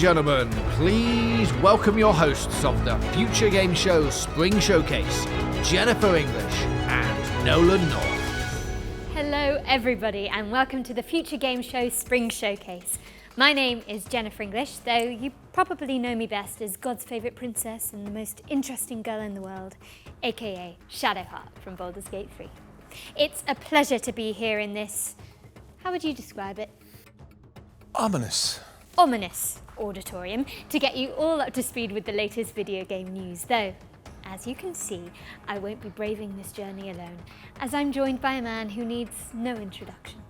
gentlemen, please welcome your hosts of the Future Game Show Spring Showcase, Jennifer English and Nolan North. Hello everybody and welcome to the Future Game Show Spring Showcase. My name is Jennifer English, though you probably know me best as God's favourite princess and the most interesting girl in the world, aka Shadowheart from Baldur's Gate 3. It's a pleasure to be here in this, how would you describe it? Ominous auditorium to get you all up to speed with the latest video game news, though, as you can see, I won't be braving this journey alone, as I'm joined by a man who needs no introduction.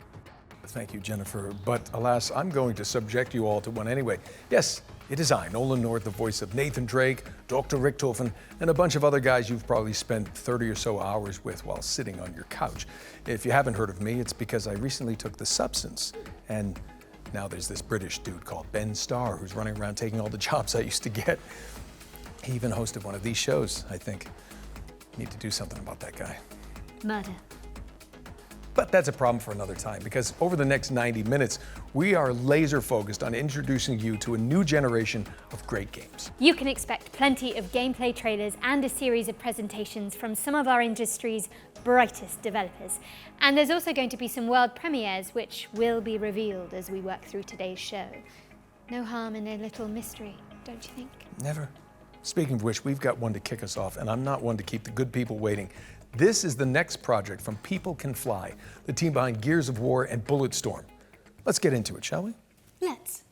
Thank you, Jennifer, but alas, I'm going to subject you all to one anyway. Yes, it is I, Nolan North, the voice of Nathan Drake, Dr. Richtofen, and a bunch of other guys you've probably spent 30 or so hours with while sitting on your couch. If you haven't heard of me, it's because I recently took the substance, and now there's this British dude called Ben Starr who's running around taking all the jobs I used to get. He even hosted one of these shows, I think. Need to do something about that guy. Murder. But that's a problem for another time, because over the next 90 minutes, we are laser focused on introducing you to a new generation of great games. You can expect plenty of gameplay trailers and a series of presentations from some of our industry's brightest developers. And there's also going to be some world premieres which will be revealed as we work through today's show. No harm in a little mystery, don't you think? Never. Speaking of which, we've got one to kick us off, and I'm not one to keep the good people waiting. This is the next project from People Can Fly, the team behind Gears of War and Bulletstorm. Let's get into it, shall we? Let's.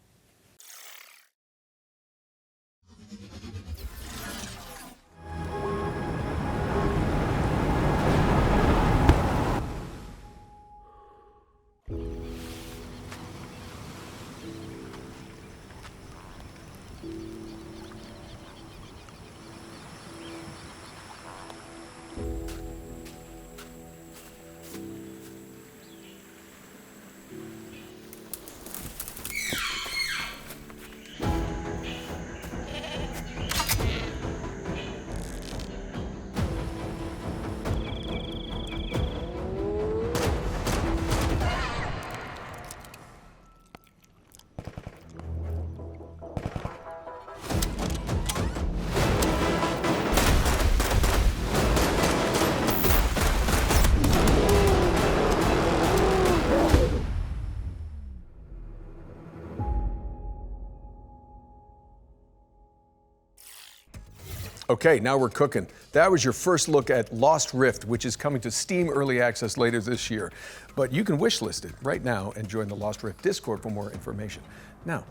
Okay, now we're cooking. That was your first look at Lost Rift, which is coming to Steam Early Access later this year. But you can wishlist it right now and join the Lost Rift Discord for more information. Now,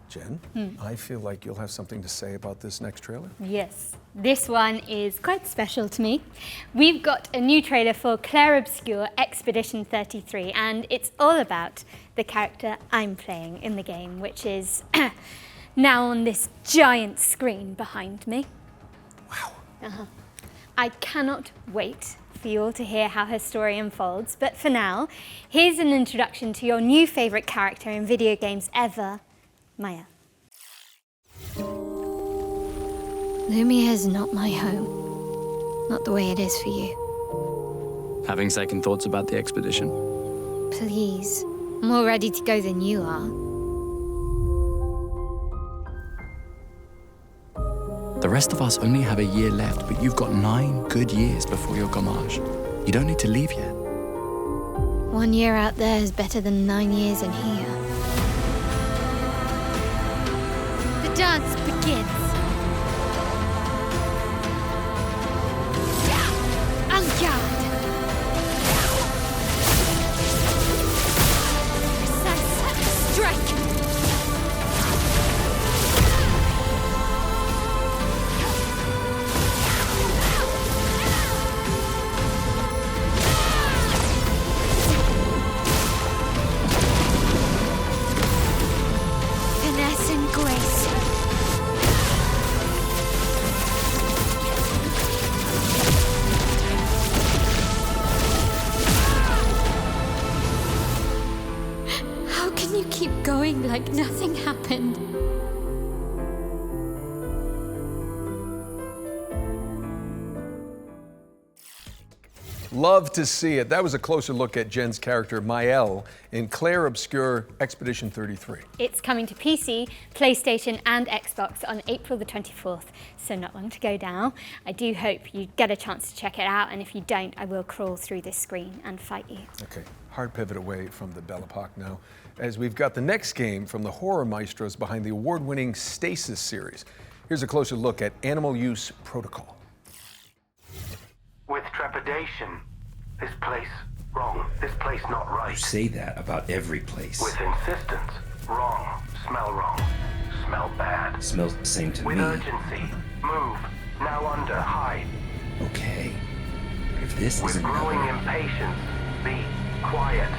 Jen, I feel like you'll have something to say about this next trailer. Yes, this one is quite special to me. We've got a new trailer for Clair Obscur Expedition 33, and it's all about the character I'm playing in the game, which is now on this giant screen behind me. Wow. I cannot wait for you all to hear how her story unfolds, but for now, here's an introduction to your new favourite character in video games ever, Maya. Lumia's not my home. Not the way it is for you. Having second thoughts about the expedition? Please, I'm more ready to go than you are. The rest of us only have a year left, but you've got 9 good years before your gommage. You don't need to leave yet. 1 year out there is better than 9 years in here. The dance begins. En garde. Precise strike. Going like nothing happened. Love to see it. That was a closer look at Jen's character, Maëlle, in Clair, Obscur, Expedition 33. It's coming to PC, PlayStation and Xbox on April the 24th, so not long to go now. I do hope you get a chance to check it out, and if you don't, I will crawl through this screen and fight you. Okay, hard pivot away from the Belle Epoque now, as we've got the next game from the horror maestros behind the award-winning Stasis series. Here's a closer look at Animal Use Protocol. With trepidation. This place wrong. This place not right. You say that about every place. With insistence. Wrong. Smell wrong. Smell bad. Smells the same to With me. urgency. Move. Now under. Hide. Okay. But if this With isn't growing another... impatience. Be quiet.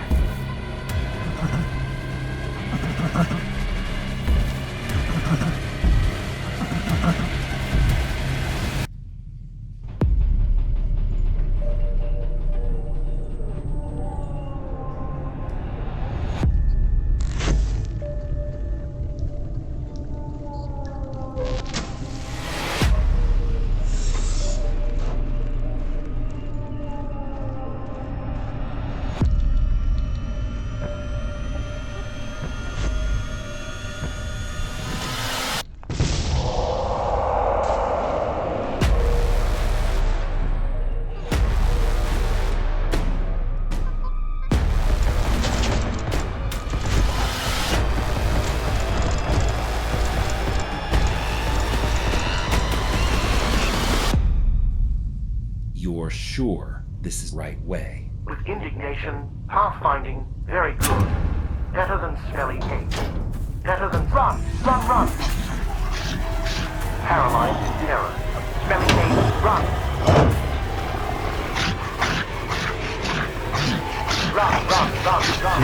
You're sure this is the right way? With indignation. Pathfinding. Very good. Better than smelly hate. Better than run. Run, run. Paralyzed in terror. Smelly hate. Run. Run, run, run, run.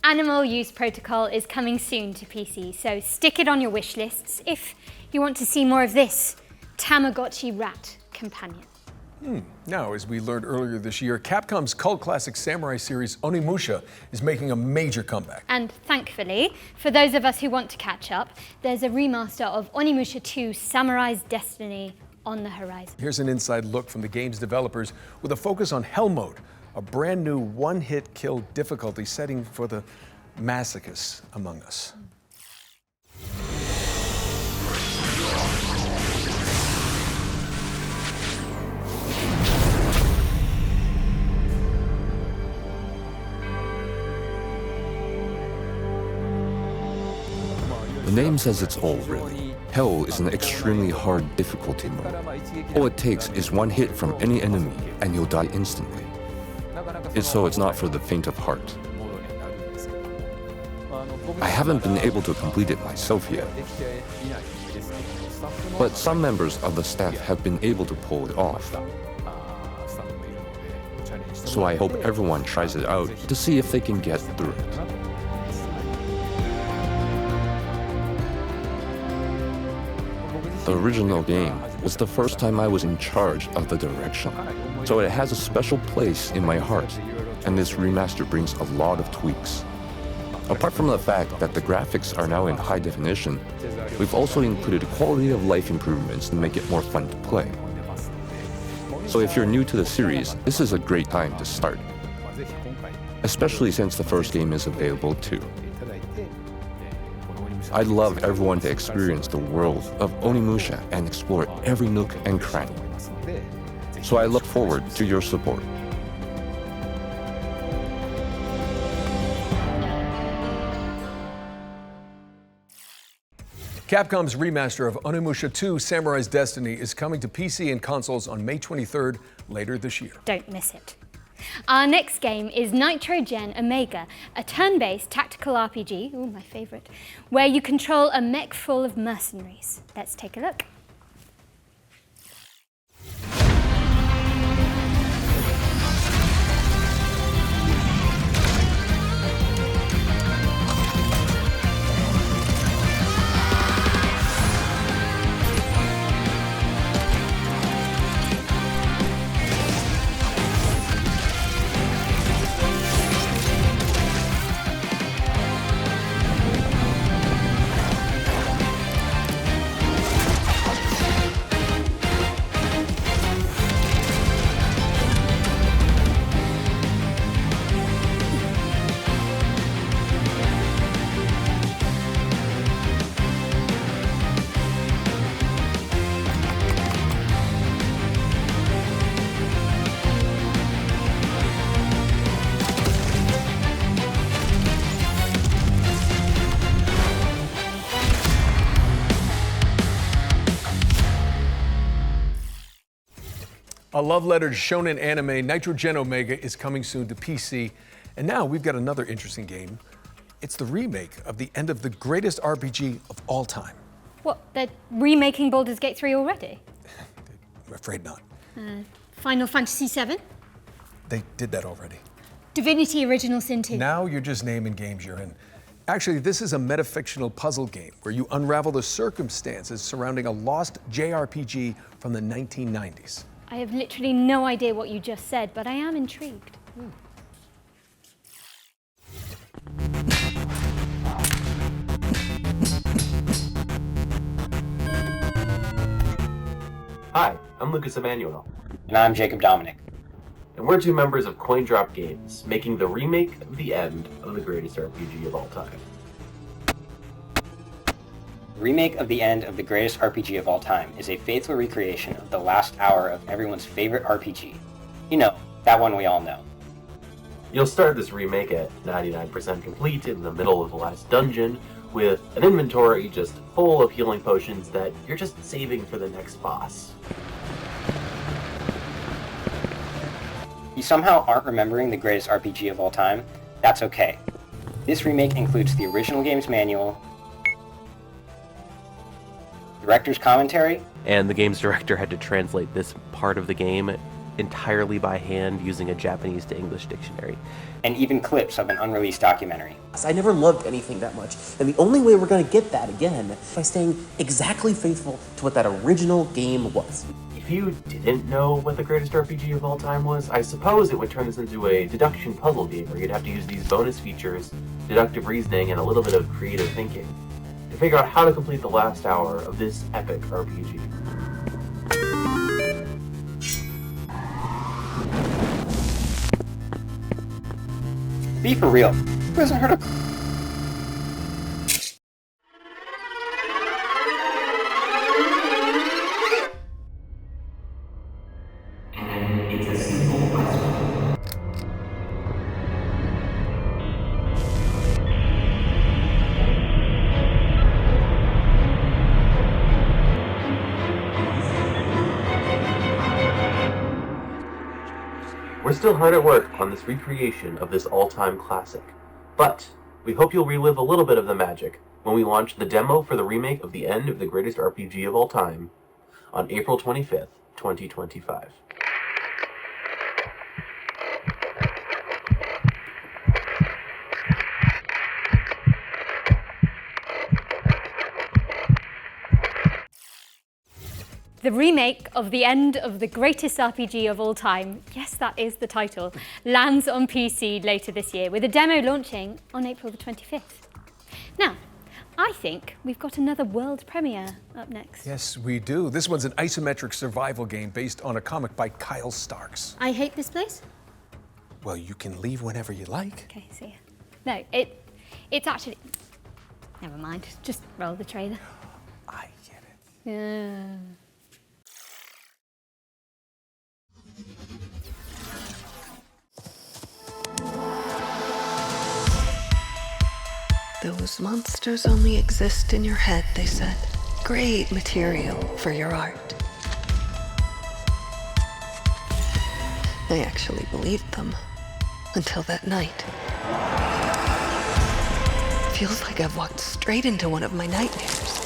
Animal Use Protocol is coming soon to PC, so stick it on your wish lists if you want to see more of this Tamagotchi rat companion. Now, as we learned earlier this year, Capcom's cult classic samurai series Onimusha is making a major comeback. And thankfully, for those of us who want to catch up, there's a remaster of Onimusha 2 Samurai's Destiny on the horizon. Here's an inside look from the game's developers with a focus on Hell Mode, a brand new one-hit kill difficulty setting for the masochists among us. The name says it's all, really. Hell is an extremely hard difficulty mode. All it takes is one hit from any enemy, and you'll die instantly. It's not for the faint of heart. I haven't been able to complete it myself yet. But some members of the staff have been able to pull it off. So I hope everyone tries it out to see if they can get through it. The original game was the first time I was in charge of the direction, so it has a special place in my heart, and this remaster brings a lot of tweaks. Apart from the fact that the graphics are now in high definition, we've also included quality of life improvements to make it more fun to play. So if you're new to the series, this is a great time to start, especially since the first game is available too. I'd love everyone to experience the world of Onimusha and explore every nook and cranny. So I look forward to your support. Capcom's remaster of Onimusha 2 Samurai's Destiny is coming to PC and consoles on May 23rd, later this year. Don't miss it. Our next game is Nitrogen Omega, a turn-based tactical RPG, ooh, my favorite, where you control a mech full of mercenaries. Let's take a look. A love letter to shonen anime, Nitrogen Omega is coming soon to PC. And now we've got another interesting game. It's the remake of the end of the greatest RPG of all time. What, they're remaking Baldur's Gate 3 already? I'm afraid not. Final Fantasy 7? They did that already. Divinity Original Sin 2? Now you're just naming games you're in. Actually, this is a metafictional puzzle game where you unravel the circumstances surrounding a lost JRPG from the 1990s. I have literally no idea what you just said, but I am intrigued. Hi, I'm Lucas Emmanuel. And I'm Jacob Dominic. And we're two members of CoinDrop Games, making the remake of the end of the greatest RPG of all time. Remake of the end of the greatest RPG of all time is a faithful recreation of the last hour of everyone's favorite RPG. You know, that one we all know. You'll start this remake at 99% complete in the middle of the last dungeon, with an inventory just full of healing potions that you're just saving for the next boss. You somehow aren't remembering the greatest RPG of all time? That's okay. This remake includes the original game's manual, director's commentary, and the game's director had to translate this part of the game entirely by hand using a Japanese to English dictionary. and even clips of an unreleased documentary. I never loved anything that much, and the only way we're going to get that again by staying exactly faithful to what that original game was. If you didn't know what the greatest RPG of all time was, I suppose it would turn this into a deduction puzzle game where you'd have to use these bonus features, deductive reasoning, and a little bit of creative thinking to figure out how to complete the last hour of this epic RPG. Be for real. Who hasn't heard of... We're still hard at work on this recreation of this all-time classic, but we hope you'll relive a little bit of the magic when we launch the demo for the remake of the end of the greatest RPG of all time on April 25th, 2025. The remake of the end of the greatest RPG of all time, yes, that is the title, lands on PC later this year with a demo launching on April the 25th. Now, I think we've got another world premiere up next. Yes, we do. This one's an isometric survival game based on a comic by Kyle Starks. I hate this place? Well, you can leave whenever you like. Okay, see ya. No, it's actually... Never mind, just roll the trailer. I get it. Yeah. Those monsters only exist in your head, they said. Great material for your art. I actually believed them. Until that night. Feels like I've walked straight into one of my nightmares.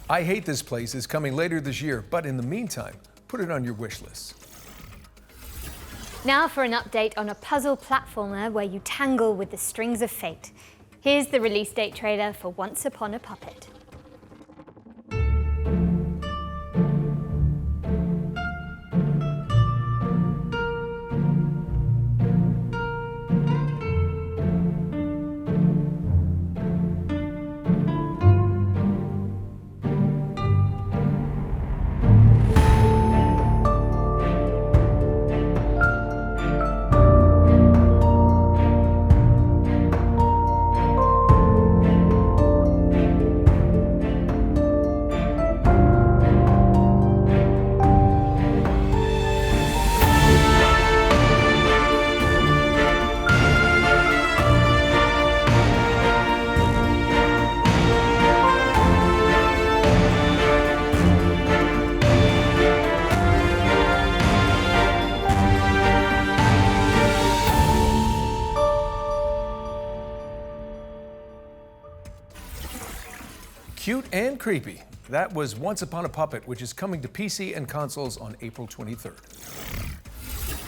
I Hate This Place is coming later this year, but in the meantime, put it on your wish list. Now for an update on a puzzle platformer where you tangle with the strings of fate. Here's the release date trailer for Once Upon a Puppet. Cute and creepy. That was Once Upon a Puppet, which is coming to PC and consoles on April 23rd.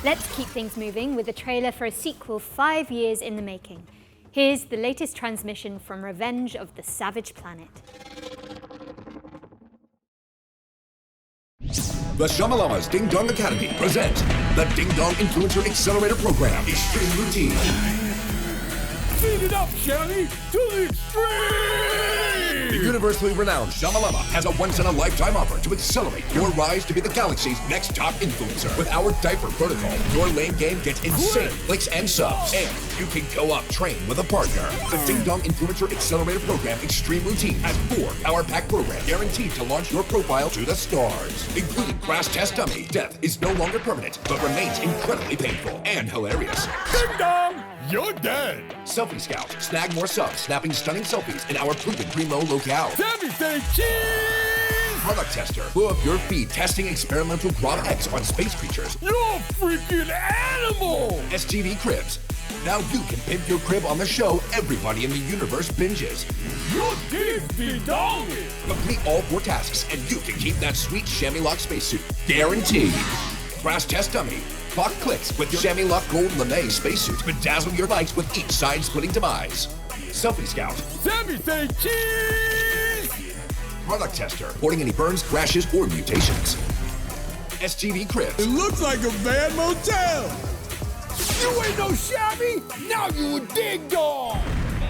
Let's keep things moving with a trailer for a sequel 5 years in the making. Here's the latest transmission from Revenge of the Savage Planet. The Shamalama's Ding Dong Academy presents the Ding Dong Influencer Accelerator Program, Extreme Routine. Speed it up, Shelly, to the extreme! The universally renowned Shamalama has a once-in-a-lifetime offer to accelerate your rise to be the galaxy's next top influencer. With our diaper protocol, your lane game gets insane clicks and subs, and you can co-op train with a partner. The Ding Dong Influencer Accelerator Program Extreme Routine has 4 power-packed programs guaranteed to launch your profile to the stars, including Crash Test Dummy. Death is no longer permanent, but remains incredibly painful and hilarious. Ding Dong, you're dead! Selfie Scout. Snag more subs, snapping stunning selfies in our proven primo locale. Sammy say cheese! Product Tester. Blow up your feed testing experimental Grab X on space creatures. You're a freaking animal! STV Cribs. Now you can pimp your crib on the show everybody in the universe binges. Your digs be donging! Complete all 4 tasks and you can keep that sweet chamois lock spacesuit. Guaranteed. Crash Test Dummy. Clock clicks with your chamois lock gold lame spacesuit. Bedazzle your likes with each side-splitting demise. Selfie Scout. Sammy say cheese! Product Tester. Reporting any burns, crashes, or mutations. STV Cribs. It looks like a bad motel! You ain't no shabby! Now you a Ding Dong!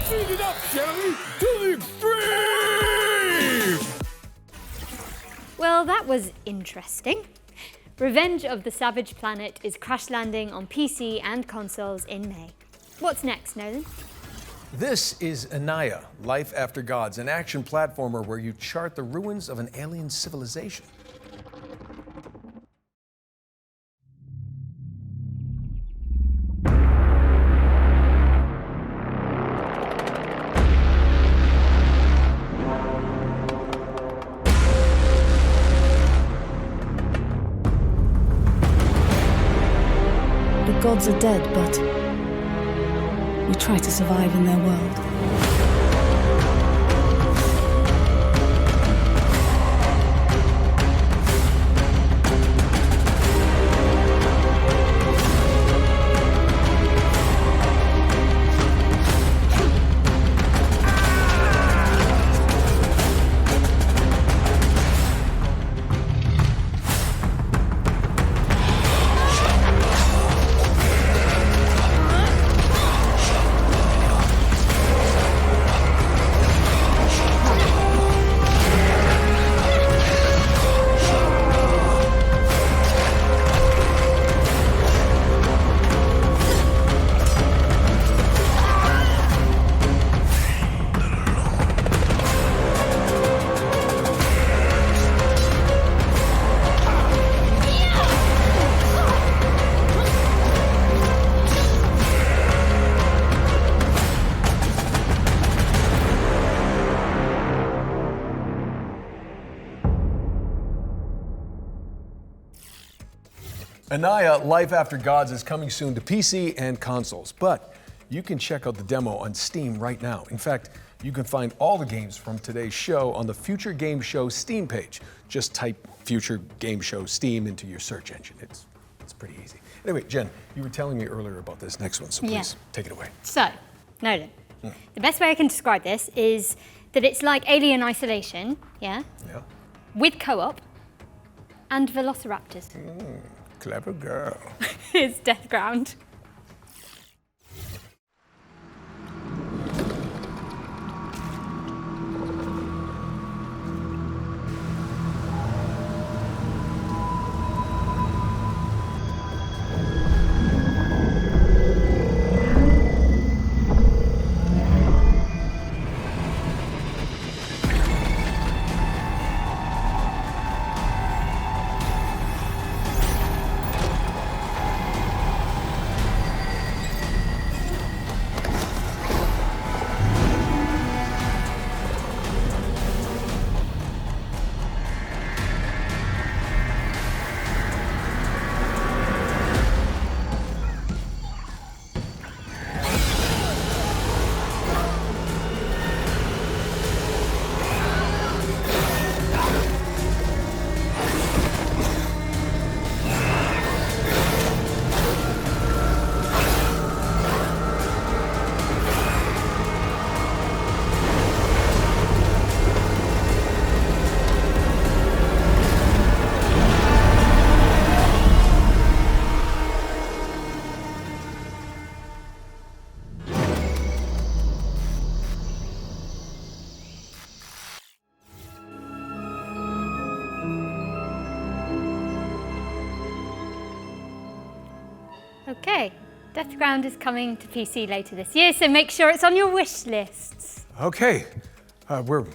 Speed it up, Shelly, to the extreme! Well, that was interesting. Revenge of the Savage Planet is crash landing on PC and consoles in May. What's next, Nolan? This is Anaya, Life After Gods, an action platformer where you chart the ruins of an alien civilization. The gods are dead, but we try to survive in their world. Anaya, Life After Gods is coming soon to PC and consoles, but you can check out the demo on Steam right now. In fact, you can find all the games from today's show on the Future Game Show Steam page. Just type Future Game Show Steam into your search engine. It's pretty easy. Anyway, Jen, you were telling me earlier about this next one, so please take it away. So, Nolan, the best way I can describe this is that it's like Alien Isolation, yeah? Yeah. With co-op and velociraptors. Clever girl. It's Death Ground. Okay, Deathground is coming to PC later this year, so make sure it's on your wish lists. Okay, we're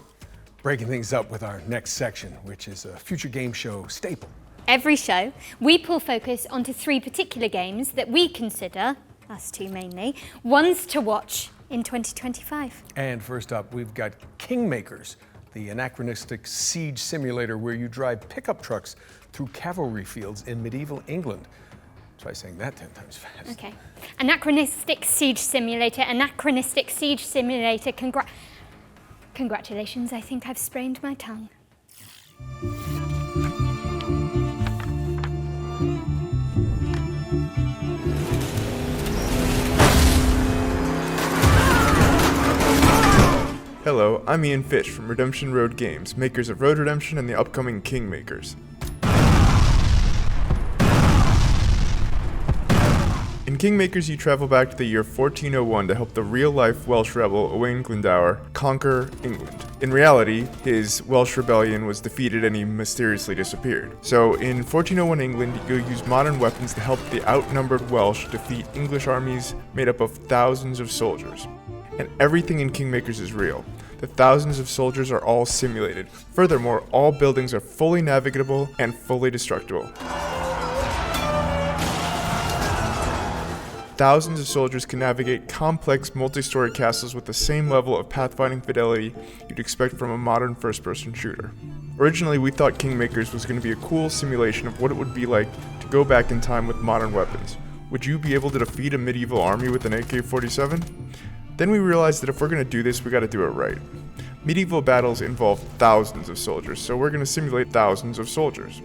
breaking things up with our next section, which is a future game show staple. Every show, we pull focus onto 3 particular games that we consider, us two mainly, ones to watch in 2025. And first up, we've got Kingmakers, the anachronistic siege simulator where you drive pickup trucks through cavalry fields in medieval England. Try saying that 10 times fast. Okay. Anachronistic siege simulator. Congratulations, I think I've sprained my tongue. Hello, I'm Ian Fish from Redemption Road Games, makers of Road Redemption and the upcoming Kingmakers. In Kingmakers, you travel back to the year 1401 to help the real-life Welsh rebel Owain Glendower conquer England. In reality, his Welsh rebellion was defeated and he mysteriously disappeared. So in 1401 England, you'll use modern weapons to help the outnumbered Welsh defeat English armies made up of thousands of soldiers. And everything in Kingmakers is real. The thousands of soldiers are all simulated. Furthermore, all buildings are fully navigable and fully destructible. Thousands of soldiers can navigate complex multi-story castles with the same level of pathfinding fidelity you'd expect from a modern first-person shooter. Originally, we thought Kingmakers was going to be a cool simulation of what it would be like to go back in time with modern weapons. Would you be able to defeat a medieval army with an AK-47? Then we realized that if we're going to do this, we got to do it right. Medieval battles involve thousands of soldiers, so we're going to simulate thousands of soldiers.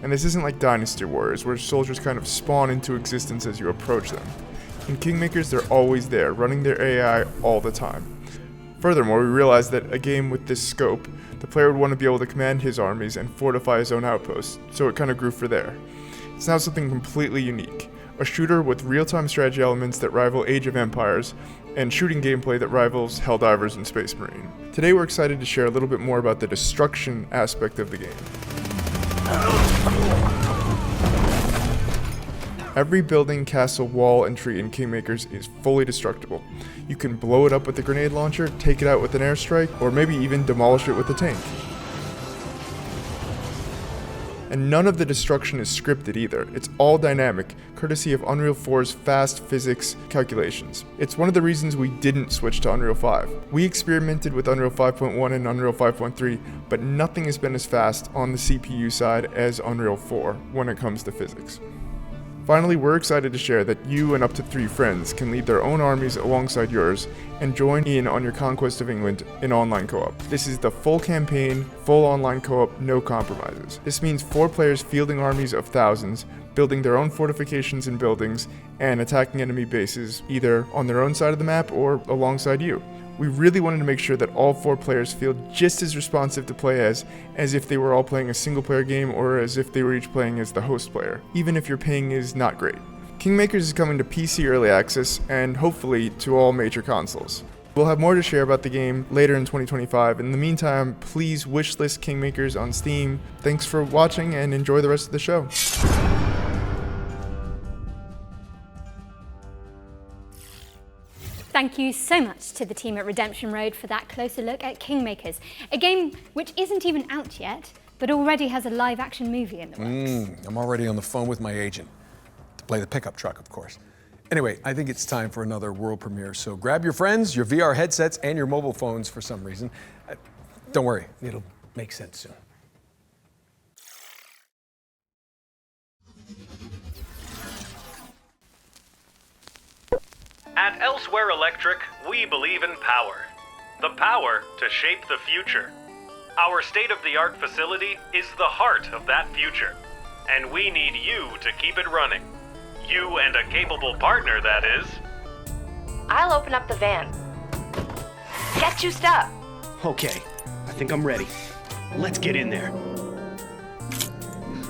And this isn't like Dynasty Warriors, where soldiers kind of spawn into existence as you approach them. In Kingmakers, they're always there, running their AI all the time. Furthermore, we realized that a game with this scope, the player would want to be able to command his armies and fortify his own outposts, so it kind of grew for there. It's now something completely unique. A shooter with real-time strategy elements that rival Age of Empires, and shooting gameplay that rivals Helldivers and Space Marine. Today we're excited to share a little bit more about the destruction aspect of the game. Every building, castle, wall, and tree in Kingmakers is fully destructible. You can blow it up with a grenade launcher, take it out with an airstrike, or maybe even demolish it with a tank. And none of the destruction is scripted either. It's all dynamic, courtesy of Unreal 4's fast physics calculations. It's one of the reasons we didn't switch to Unreal 5. We experimented with Unreal 5.1 and Unreal 5.3, but nothing has been as fast on the CPU side as Unreal 4 when it comes to physics. Finally, we're excited to share that you and up to 3 friends can lead their own armies alongside yours and join in on your conquest of England in online co-op. This is the full campaign, full online co-op, no compromises. This means 4 players fielding armies of thousands, building their own fortifications and buildings, and attacking enemy bases either on their own side of the map or alongside you. We really wanted to make sure that all 4 players feel just as responsive to play as if they were all playing a single player game or as if they were each playing as the host player, even if your ping is not great. Kingmakers is coming to PC Early Access and hopefully to all major consoles. We'll have more to share about the game later in 2025. In the meantime, please wishlist Kingmakers on Steam. Thanks for watching and enjoy the rest of the show. Thank you so much to the team at Redemption Road for that closer look at Kingmakers, a game which isn't even out yet, but already has a live-action movie in the works. I'm already on the phone with my agent to play the pickup truck, of course. Anyway, I think it's time for another world premiere, so grab your friends, your VR headsets, and your mobile phones for some reason. Don't worry, it'll make sense soon. At Elsewhere Electric, we believe in power. The power to shape the future. Our state-of-the-art facility is the heart of that future, and we need you to keep it running. You and a capable partner, that is. I'll open up the van. Get juiced up. Okay, I think I'm ready. Let's get in there.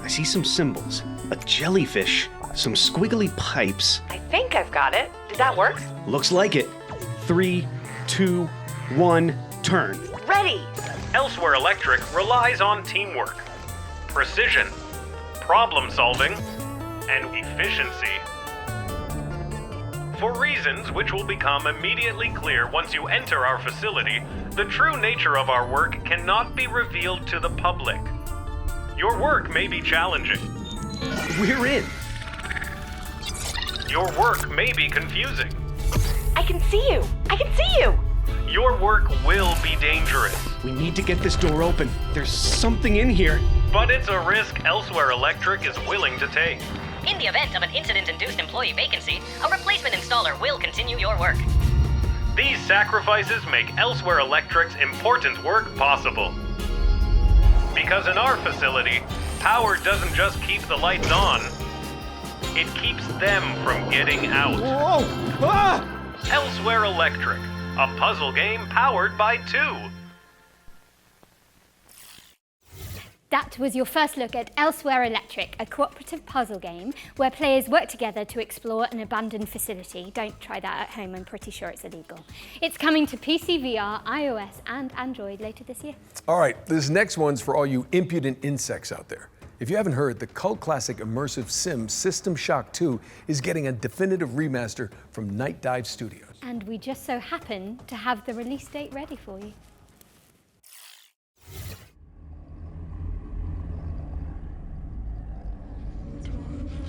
I see some symbols, a jellyfish, some squiggly pipes. I think I've got it. Did that work? Looks like it. 3, 2, 1, turn. Ready! Elsewhere Electric relies on teamwork, precision, problem solving, and efficiency. For reasons which will become immediately clear once you enter our facility, the true nature of our work cannot be revealed to the public. Your work may be challenging. We're in. Your work may be confusing. I can see you! I can see you! Your work will be dangerous. We need to get this door open. There's something in here. But it's a risk Elsewhere Electric is willing to take. In the event of an incident-induced employee vacancy, a replacement installer will continue your work. These sacrifices make Elsewhere Electric's important work possible. Because in our facility, power doesn't just keep the lights on, it keeps them from getting out. Whoa! Ah! Elsewhere Electric, a puzzle game powered by 2. That was your first look at Elsewhere Electric, a cooperative puzzle game where players work together to explore an abandoned facility. Don't try that at home, I'm pretty sure it's illegal. It's coming to PC, VR, iOS and Android later this year. All right, this next one's for all you impudent insects out there. If you haven't heard, the cult classic immersive sim System Shock 2 is getting a definitive remaster from Night Dive Studios. And we just so happen to have the release date ready for you.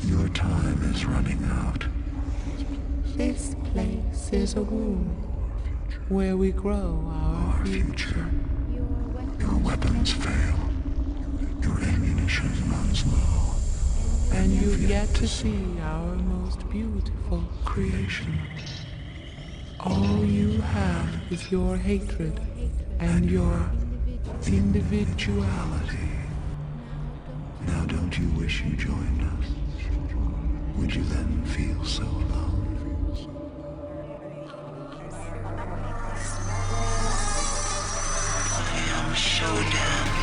Your time is running out. This place is a womb where we grow our future. Your weapons fail. Your ammunition runs low. And you've yet to see our most beautiful creation. All you have is your hatred and your individuality. Now don't you wish you joined us? Would you then feel so alone? I am Showdown.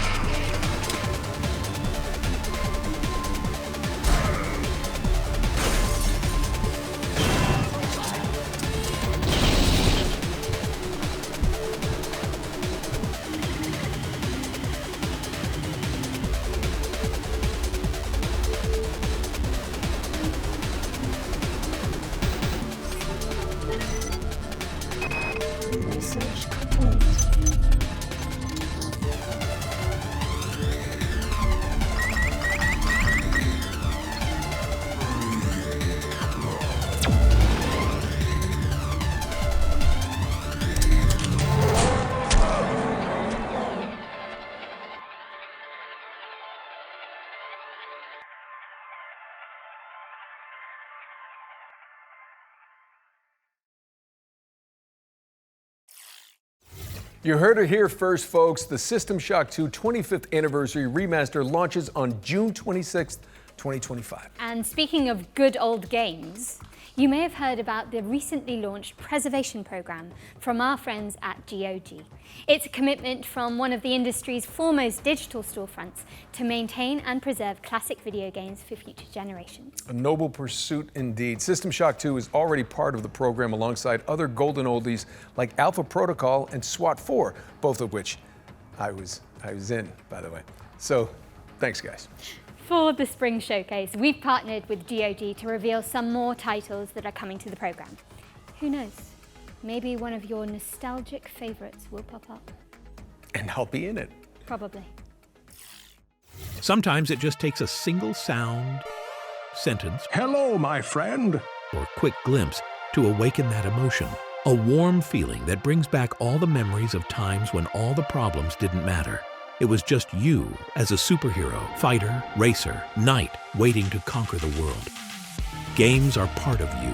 You heard it here first, folks. The System Shock 2 25th Anniversary Remaster launches on June 26th, 2025. And speaking of good old games, you may have heard about the recently launched preservation program from our friends at GOG. It's a commitment from one of the industry's foremost digital storefronts to maintain and preserve classic video games for future generations. A noble pursuit indeed. System Shock 2 is already part of the program alongside other golden oldies like Alpha Protocol and SWAT 4, both of which I was in, by the way. So, thanks, guys. For the Spring Showcase, we've partnered with GOG to reveal some more titles that are coming to the program. Who knows? Maybe one of your nostalgic favorites will pop up. And I'll be in it. Probably. Sometimes it just takes a single sound, sentence, Hello, my friend, or quick glimpse to awaken that emotion. A warm feeling that brings back all the memories of times when all the problems didn't matter. It was just you as a superhero, fighter, racer, knight, waiting to conquer the world. Games are part of you,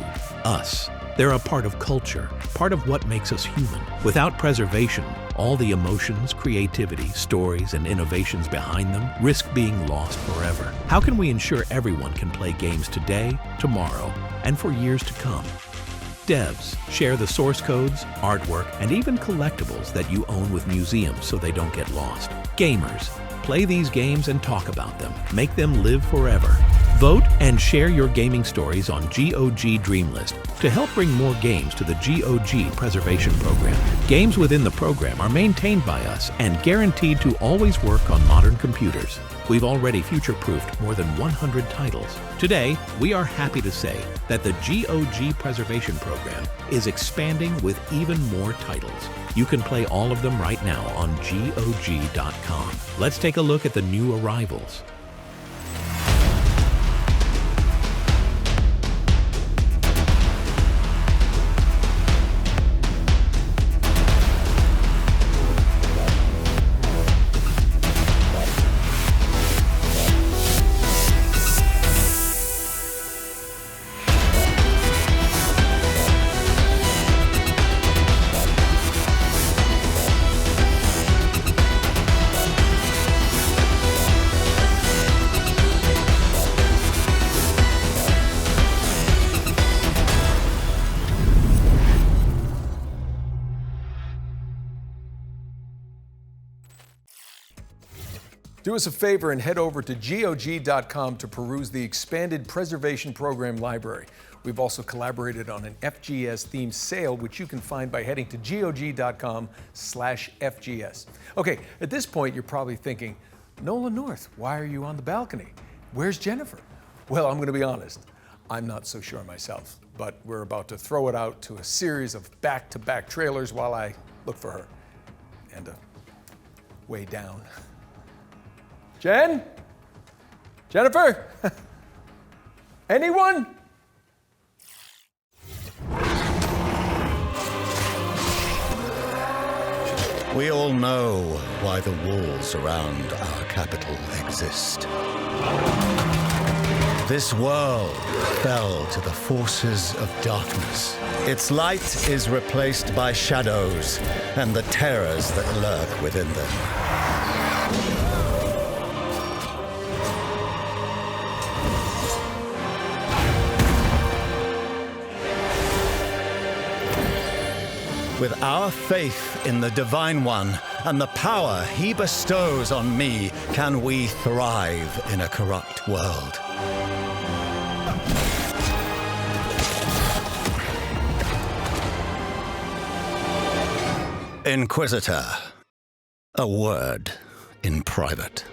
us. They're a part of culture, part of what makes us human. Without preservation, all the emotions, creativity, stories, and innovations behind them risk being lost forever. How can we ensure everyone can play games today, tomorrow, and for years to come? Devs share the source codes, artwork, and even collectibles that you own with museums so they don't get lost. Gamers play these games and talk about them. Make them live forever. Vote and share your gaming stories on GOG Dreamlist to help bring more games to the GOG Preservation Program. Games within the program are maintained by us and guaranteed to always work on modern computers. We've already future-proofed more than 100 titles. Today, we are happy to say that the GOG Preservation Program is expanding with even more titles. You can play all of them right now on GOG.com. Let's take a look at the new arrivals. Do us a favor and head over to GOG.com to peruse the expanded Preservation Program library. We've also collaborated on an FGS-themed sale, which you can find by heading to GOG.com/FGS. Okay, at this point, you're probably thinking, Nolan North, why are you on the balcony? Where's Jennifer? Well, I'm going to be honest. I'm not so sure myself, but we're about to throw it out to a series of back-to-back trailers while I look for her. And way down. Jen? Jennifer? Anyone? We all know why the walls around our capital exist. This world fell to the forces of darkness. Its light is replaced by shadows and the terrors that lurk within them. With our faith in the Divine One and the power He bestows on me, can we thrive in a corrupt world. Inquisitor, a word in private.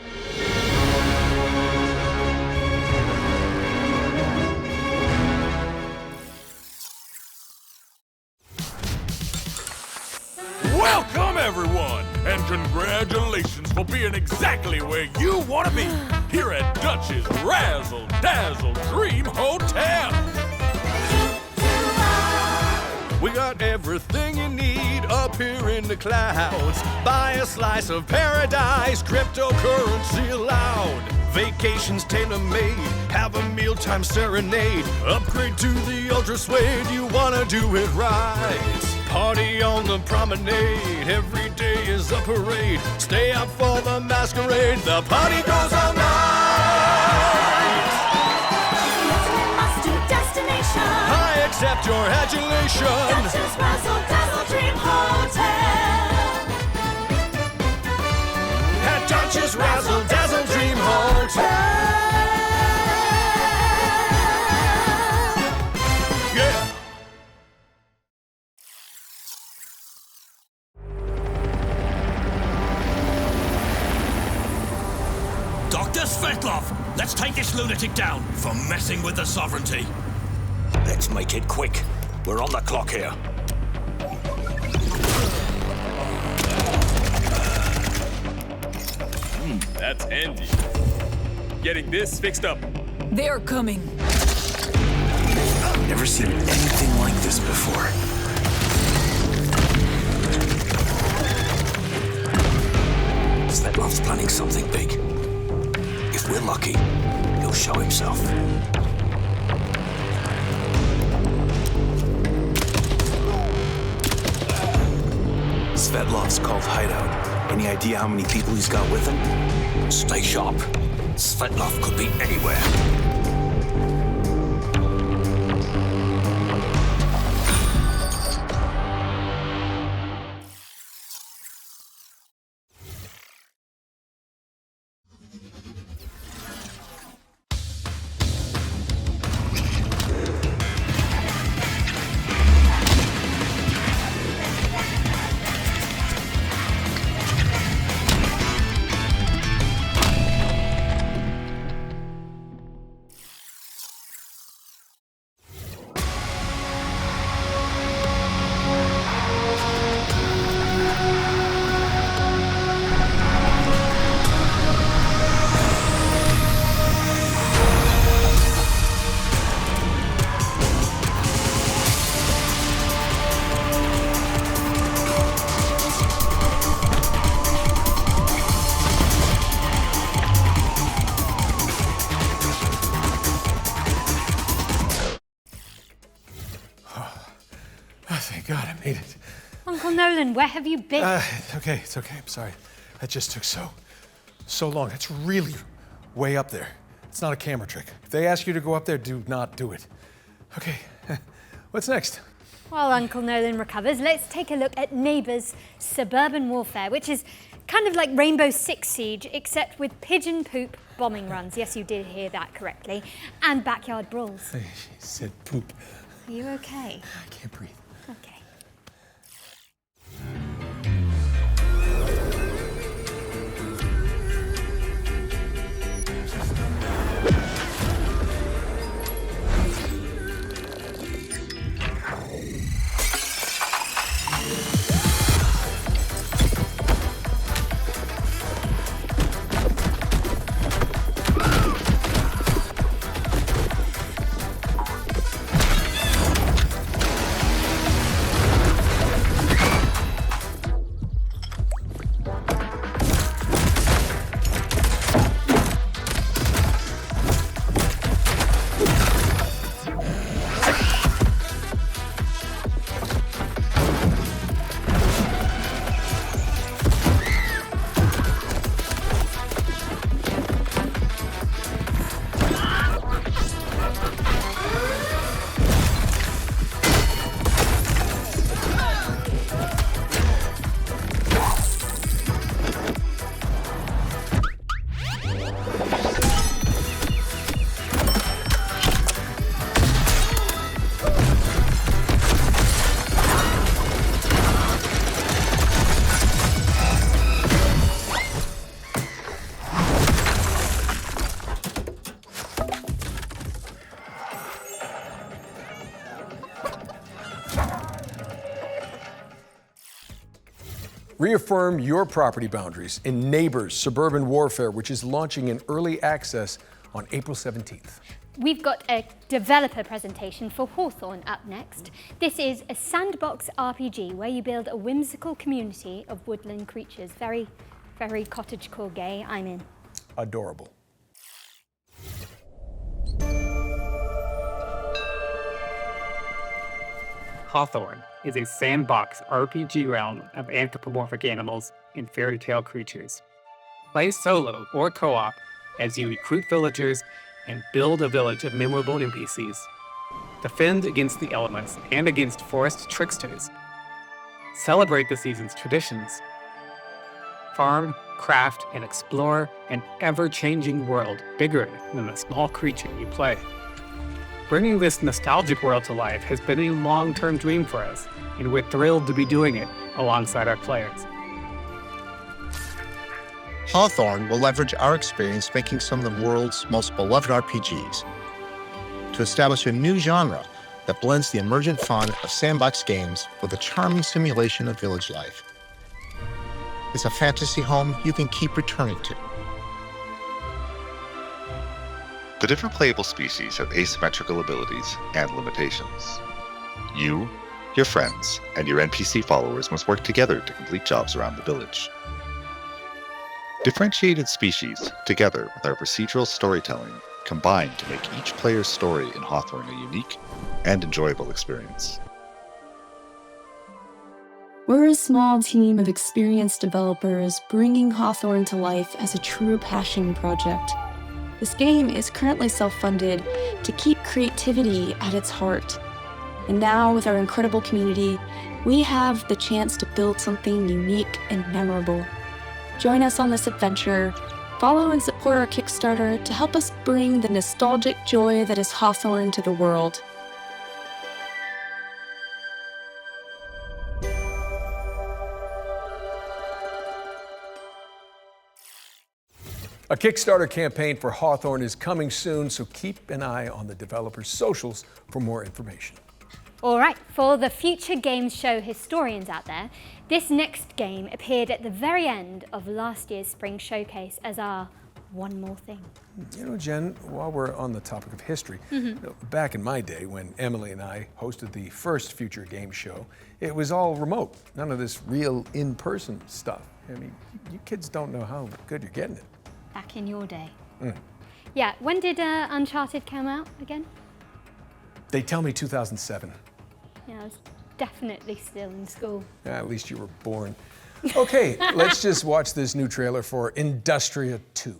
Welcome, everyone, and congratulations for being exactly where you want to be, here at Dutch's Razzle Dazzle Dream Hotel. We got everything you need up here in the clouds. Buy a slice of paradise, cryptocurrency allowed. Vacations tailor-made, have a mealtime serenade. Upgrade to the ultra suede, you wanna do it right. Party on the promenade, every day is a parade. Stay out for the masquerade, the party goes all night. Must-do destination. I accept your adulation. Dutch's Razzle Dazzle Dream Hotel. At Dutch's Razzle Dazzle Dream Hotel. Yeah. Dr. Svetlov, let's take this lunatic down for messing with the sovereignty. Let's make it quick. We're on the clock here. That's handy. Getting this fixed up. They're coming. I've never seen anything like this before. Svetlov's planning something big. If we're lucky, he'll show himself. Svetlov's called hideout. Any idea how many people he's got with him? Stay sharp. Svetlov could be anywhere. Nolan, where have you been? It's okay. I'm sorry. That just took so long. It's really way up there. It's not a camera trick. If they ask you to go up there, do not do it. Okay, what's next? While Uncle Nolan recovers, let's take a look at Neighbours Suburban Warfare, which is kind of like Rainbow Six Siege, except with pigeon poop bombing runs. Yes, you did hear that correctly. And backyard brawls. She said poop. Are you okay? I can't breathe. Okay. Reaffirm your property boundaries in Neighbours Suburban Warfare, which is launching in early access on April 17th. We've got a developer presentation for Hawthorne up next. This is a sandbox RPG where you build a whimsical community of woodland creatures. Very, very cottagecore gay. I'm in. Adorable. Hawthorne is a sandbox RPG realm of anthropomorphic animals and fairy tale creatures. Play solo or co-op as you recruit villagers and build a village of memorable NPCs. Defend against the elements and against forest tricksters. Celebrate the season's traditions. Farm, craft, and explore an ever-changing world bigger than the small creature you play. Bringing this nostalgic world to life has been a long-term dream for us, and we're thrilled to be doing it alongside our players. Hawthorne will leverage our experience making some of the world's most beloved RPGs to establish a new genre that blends the emergent fun of sandbox games with a charming simulation of village life. It's a fantasy home you can keep returning to. The different playable species have asymmetrical abilities and limitations. You, your friends, and your NPC followers must work together to complete jobs around the village. Differentiated species, together with our procedural storytelling, combine to make each player's story in Hawthorne a unique and enjoyable experience. We're a small team of experienced developers bringing Hawthorne to life as a true passion project. This game is currently self-funded to keep creativity at its heart. And now, with our incredible community, we have the chance to build something unique and memorable. Join us on this adventure. Follow and support our Kickstarter to help us bring the nostalgic joy that is Hawthorne to the world. A Kickstarter campaign for Hawthorne is coming soon, so keep an eye on the developers' socials for more information. All right, for the Future Games Show historians out there, this next game appeared at the very end of last year's Spring Showcase as our one more thing. You know, Jen, while we're on the topic of history, back in my day when Emily and I hosted the first Future Games Show, it was all remote. None of this real in-person stuff. I mean, you kids don't know how good you're getting it. Back in your day. Yeah, when did Uncharted come out again? They tell me 2007. Yeah, definitely still in school. At least you were born. Okay, let's just watch this new trailer for Industria 2.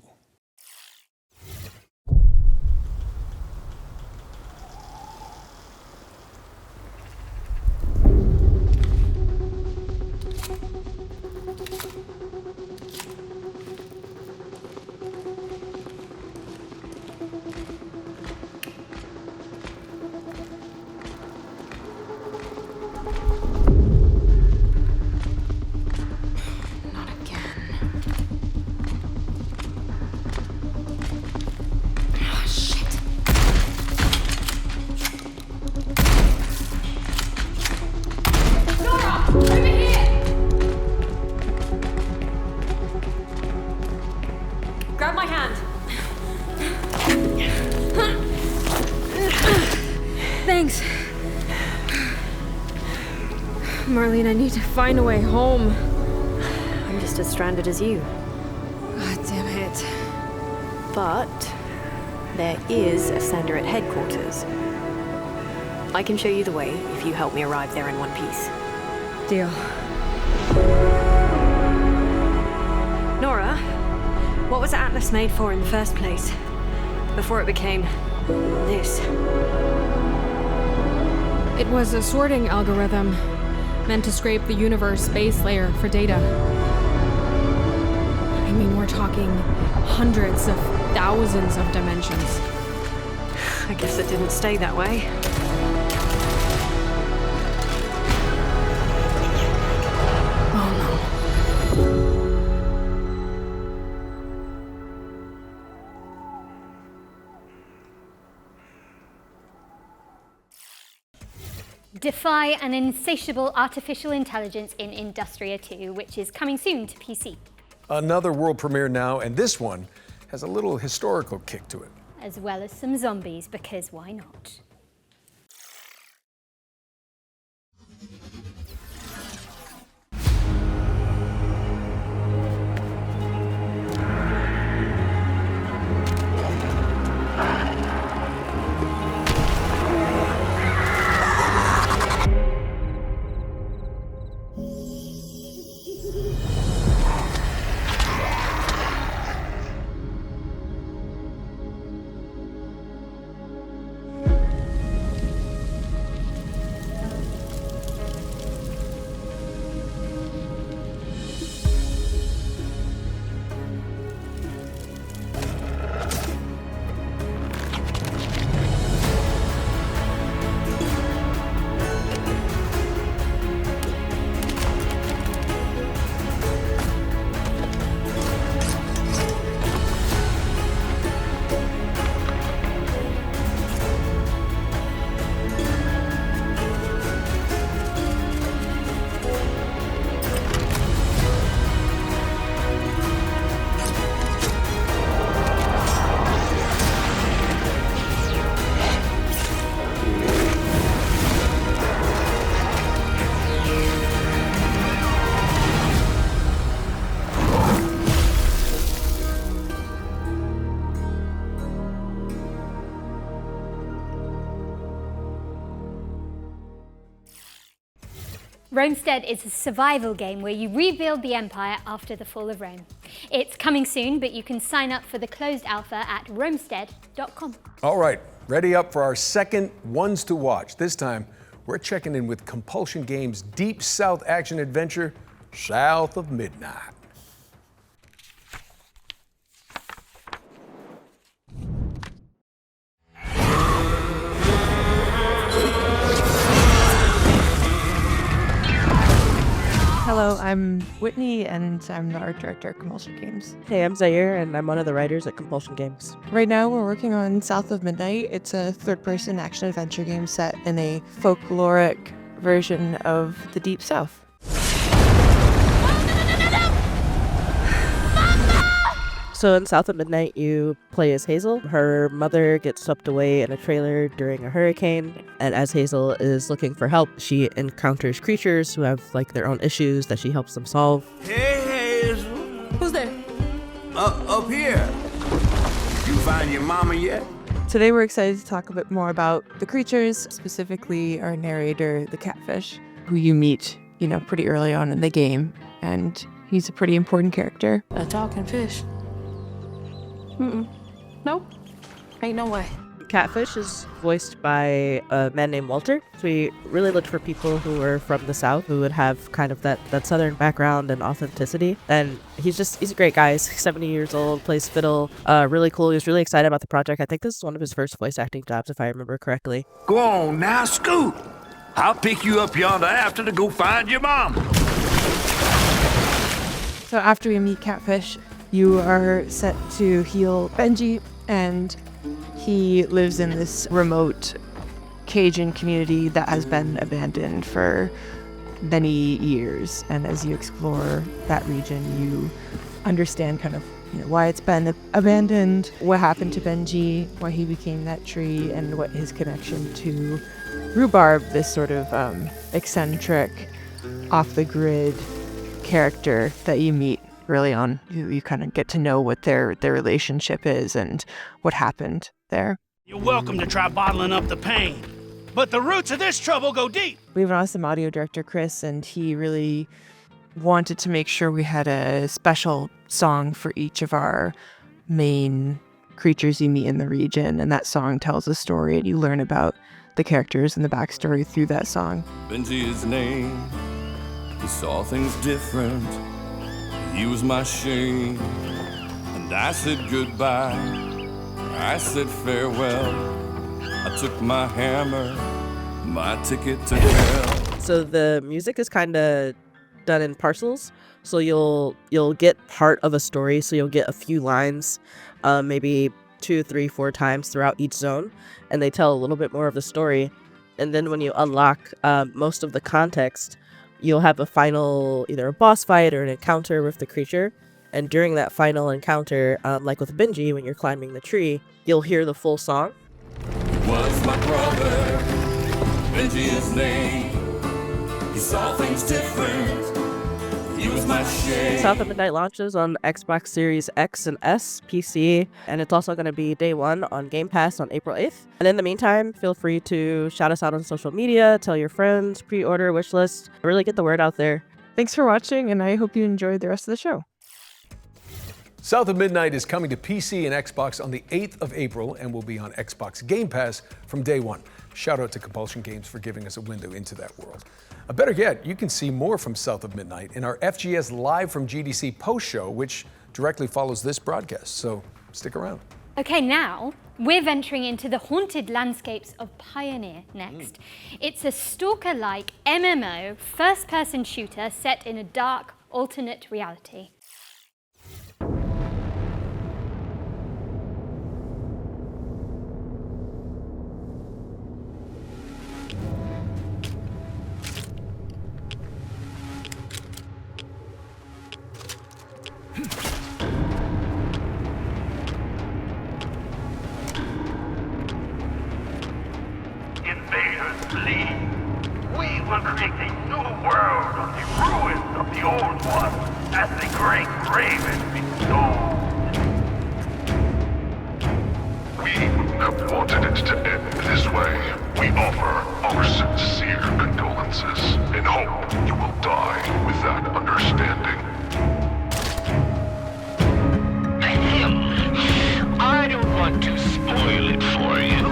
Grab my hand. Thanks. Marlene, I need to find a way home. I'm just as stranded as you. God damn it. But there is a sender at headquarters. I can show you the way if you help me arrive there in one piece. Deal. Nora, what was Atlas made for in the first place? Before it became this? It was a sorting algorithm meant to scrape the universe base layer for data. I mean, we're talking hundreds of thousands of dimensions. I guess it didn't stay that way. Defy an insatiable artificial intelligence in Industria 2, which is coming soon to PC. Another world premiere now, and this one has a little historical kick to it. As well as some zombies, because why not? Romestead is a survival game where you rebuild the empire after the fall of Rome. It's coming soon, but you can sign up for the closed alpha at romestead.com. All right, ready up for our second Ones to Watch. This time, we're checking in with Compulsion Games' Deep South action adventure, South of Midnight. Hello, I'm Whitney, and I'm the art director at Compulsion Games. Hey, I'm Zaire, and I'm one of the writers at Compulsion Games. Right now, we're working on South of Midnight. It's a third-person action-adventure game set in a folkloric version of the Deep South. So in South of Midnight, you play as Hazel. Her mother gets swept away in a trailer during a hurricane, and as Hazel is looking for help, she encounters creatures who have like their own issues that she helps them solve. Hey, Hazel. Who's there? Up here. You find your mama yet? Today, we're excited to talk a bit more about the creatures, specifically our narrator, the catfish. who you meet, pretty early on in the game. And he's a pretty important character. A talking fish? Nope. Ain't no way. Catfish is voiced by a man named Walter. So we really looked for people who were from the South who would have kind of that Southern background and authenticity. And he's a great guy. He's 70 years old, plays fiddle, really cool. He was really excited about the project. I think this is one of his first voice acting jobs, if I remember correctly. Go on now, scoot. I'll pick you up yonder after to go find your mom. So after we meet Catfish, you are set to heal Benji, and he lives in this remote Cajun community that has been abandoned for many years. And as you explore that region, you understand kind of why it's been abandoned, what happened to Benji, why he became that tree, and what his connection to Rhubarb, this sort of eccentric, off-the-grid character that you meet early on. You kind of get to know what their relationship is and what happened there. You're welcome to try bottling up the pain, but the roots of this trouble go deep. We have an awesome audio director, Chris, and he really wanted to make sure we had a special song for each of our main creatures you meet in the region, and that song tells a story, and you learn about the characters and the backstory through that song. Benji, his name, he saw things different. He was my shame, and I said goodbye. I said farewell. I took my hammer, my ticket to hell. So the music is kind of done in parcels. So you'll get part of a story. So you'll get a few lines, maybe 2, 3, 4 times throughout each zone, and they tell a little bit more of the story. And then when you unlock most of the context, you'll have a final, either a boss fight or an encounter with the creature. And during that final encounter, like with Benji, when you're climbing the tree, you'll hear the full song. Was my brother, Benji his name. He saw things different. He was my shame. South of Midnight launches on Xbox Series X and S, PC, and it's also going to be day 1 on Game Pass on April 8th. And in the meantime, feel free to shout us out on social media, tell your friends, pre-order, wishlist, really get the word out there. Thanks for watching, and I hope you enjoyed the rest of the show. South of Midnight is coming to PC and Xbox on the 8th of April and will be on Xbox Game Pass from day 1. Shout out to Compulsion Games for giving us a window into that world. Better yet, you can see more from South of Midnight in our FGS Live from GDC post show, which directly follows this broadcast, so stick around. Okay, now we're venturing into the haunted landscapes of Pioneer next. It's a stalker-like MMO first-person shooter set in a dark, alternate reality. Invaders flee. We will create a new world on the ruins of the old one as the great raven bestowed. We have wanted it to end this way. We offer our sincere condolences and hope you will die with that understanding. I don't want to spoil it for you.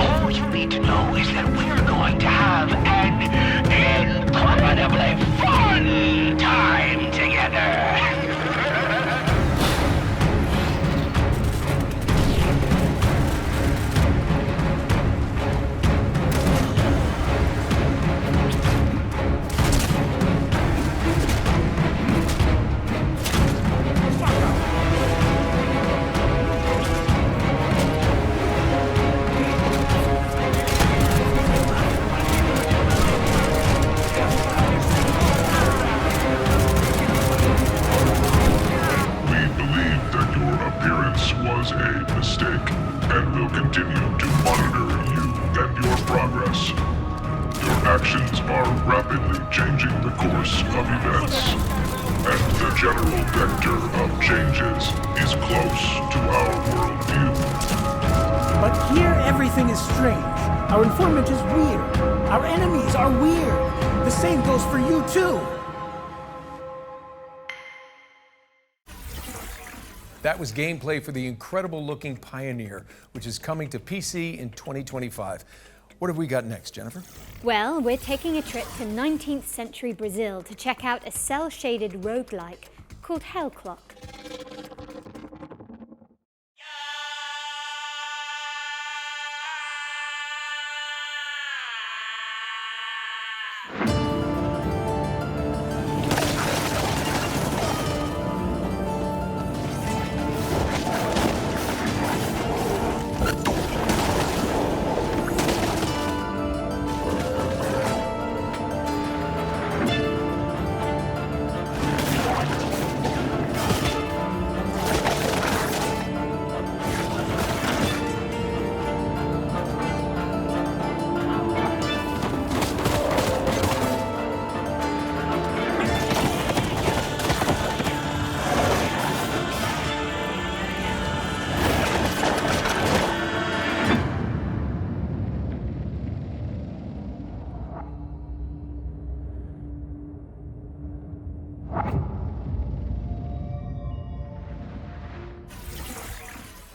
All you need to know is that we're going to have an incredibly fun time together. Was a mistake, and will continue to monitor you and your progress. Your actions are rapidly changing the course of events, and the general vector of changes is close to our worldview. But here everything is strange. Our informant is weird. Our enemies are weird. The same goes for you, too. That was gameplay for the incredible-looking Pioneer, which is coming to PC in 2025. What have we got next, Jennifer? Well, we're taking a trip to 19th century Brazil to check out a cel-shaded roguelike called Hell Clock.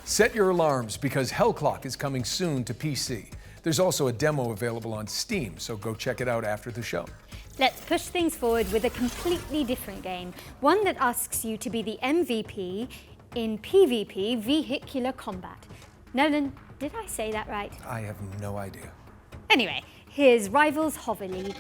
Set your alarms because Hell Clock is coming soon to PC. There's also a demo available on Steam, so go check it out after the show. Let's push things forward with a completely different game, one that asks you to be the MVP in PvP vehicular combat. Nolan, did I say that right? I have no idea. Anyway, here's Rivals Hover League.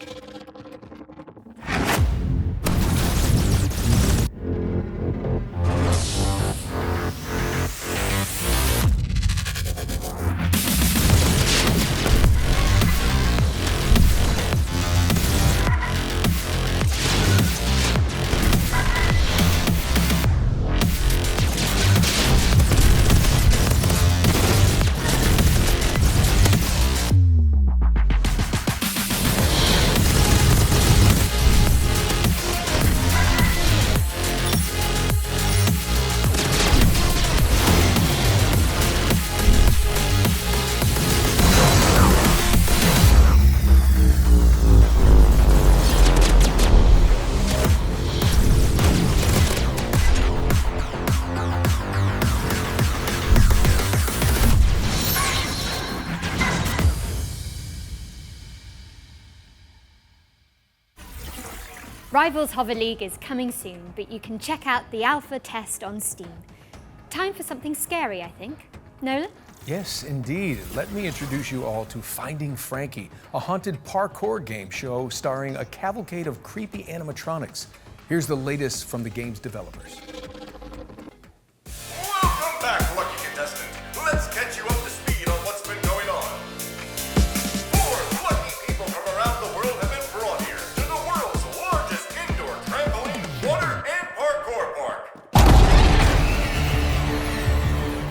Rivals Hover League is coming soon, but you can check out the alpha test on Steam. Time for something scary, I think. Nolan? Yes, indeed. Let me introduce you all to Finding Frankie, a haunted parkour game show starring a cavalcade of creepy animatronics. Here's the latest from the game's developers. Welcome back, lucky contestant. Let's catch you up to speed on what's been going on. 4 lucky people from around the world have been brought here to the world's largest indoor trampoline, water, and parkour park.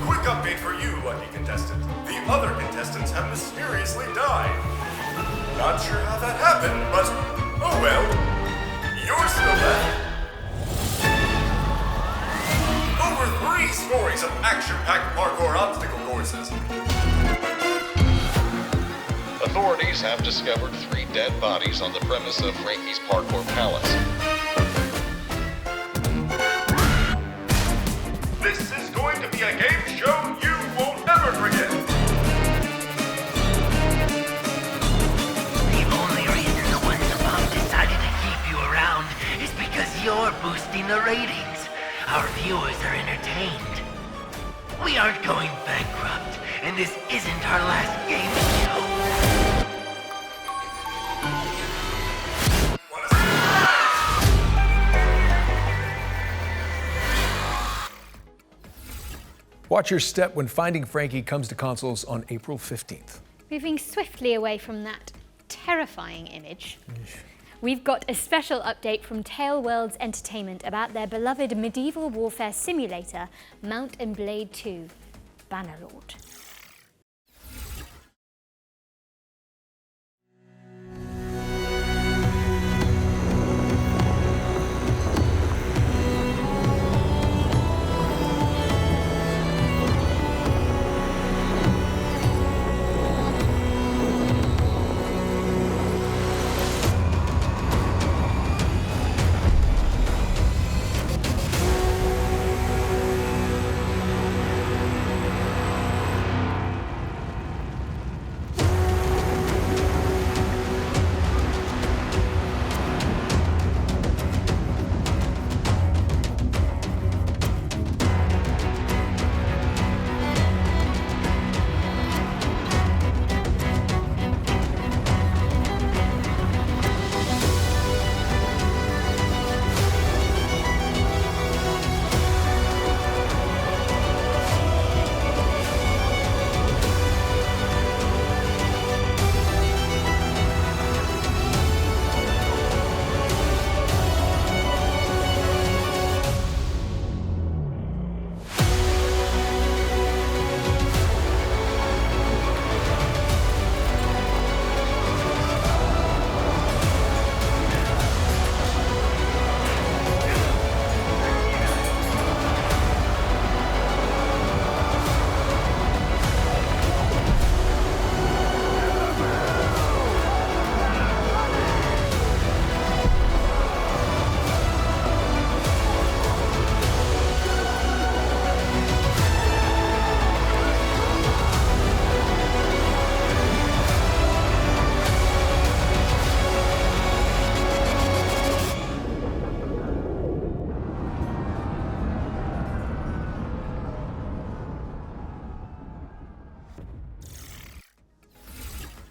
Quick update for you, lucky contestant. The other contestants have mysteriously died. Not sure how that happened, but oh well. You're still left. Over 3 stories of action-packed parkour obstacle courses. Authorities have discovered 3 dead bodies on the premise of Frankie's Parkour Palace. This is going to be a game show you won't ever forget. The only reason the ones above decided to keep you around is because you're boosting the ratings. Our viewers are entertained. We aren't going bankrupt, and this isn't our last game show. Watch your step when Finding Frankie comes to consoles on April 15th. Moving swiftly away from that terrifying image, we've got a special update from Tale Worlds Entertainment about their beloved medieval warfare simulator, Mount and Blade 2, Bannerlord.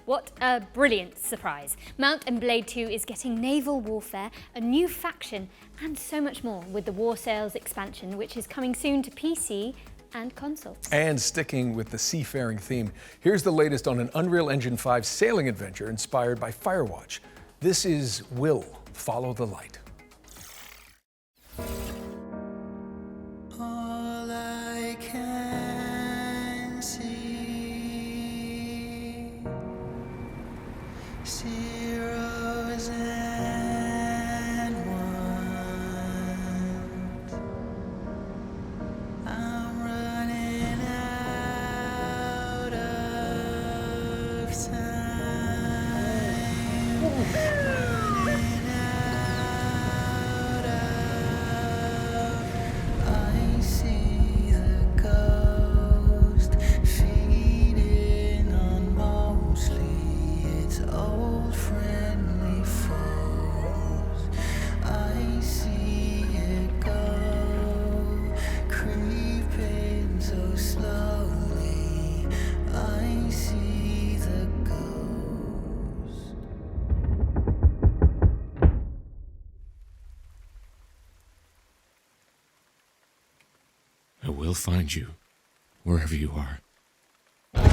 What a brilliant surprise. Mount and Blade 2 is getting naval warfare, a new faction, and so much more with the War Sails expansion, which is coming soon to PC and consoles. And sticking with the seafaring theme, here's the latest on an Unreal Engine 5 sailing adventure inspired by Firewatch. This is Will Follow the Light. All I can see, zeros and ones. I'm running out of time. Running out of. I see the ghost feeding on mostly its old friendly foes. I see it go, creeping so slowly. I see the ghost. I will find you, wherever you are. I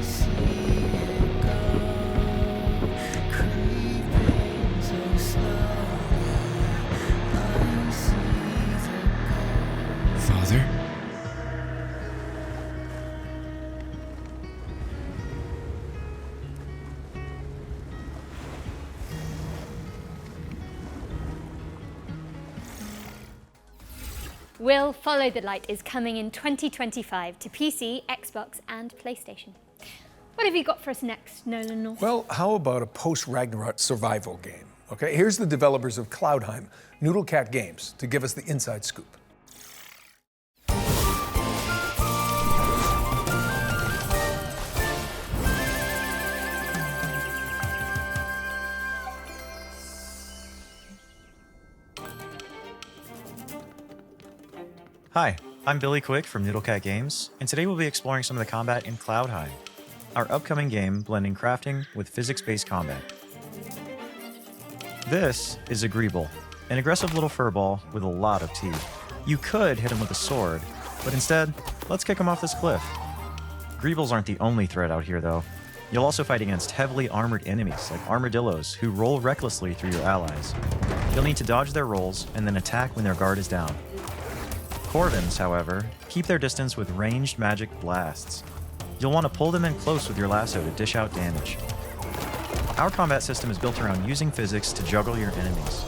see it go, creeping so slowly. I see the Father? Will Follow the Light is coming in 2025 to PC, Xbox, and PlayStation. What have you got for us next, Nolan North? Well, how about a post-Ragnarok survival game? Okay, here's the developers of Cloudheim, Noodlecat Games, to give us the inside scoop. Hi, I'm Billy Quick from Noodlecat Games, and today we'll be exploring some of the combat in Cloudheim, our upcoming game blending crafting with physics-based combat. This is a Greeble, an aggressive little furball with a lot of teeth. You could hit him with a sword, but instead, let's kick him off this cliff. Greebles aren't the only threat out here, though. You'll also fight against heavily armored enemies like armadillos who roll recklessly through your allies. You'll need to dodge their rolls and then attack when their guard is down. Corvins, however, keep their distance with ranged magic blasts. You'll want to pull them in close with your lasso to dish out damage. Our combat system is built around using physics to juggle your enemies.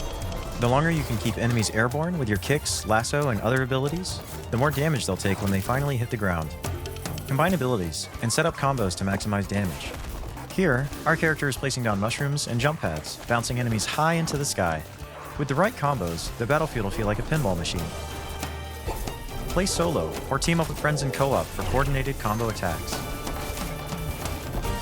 The longer you can keep enemies airborne with your kicks, lasso, and other abilities, the more damage they'll take when they finally hit the ground. Combine abilities and set up combos to maximize damage. Here, our character is placing down mushrooms and jump pads, bouncing enemies high into the sky. With the right combos, the battlefield will feel like a pinball machine. Play solo, or team up with friends in co-op for coordinated combo attacks.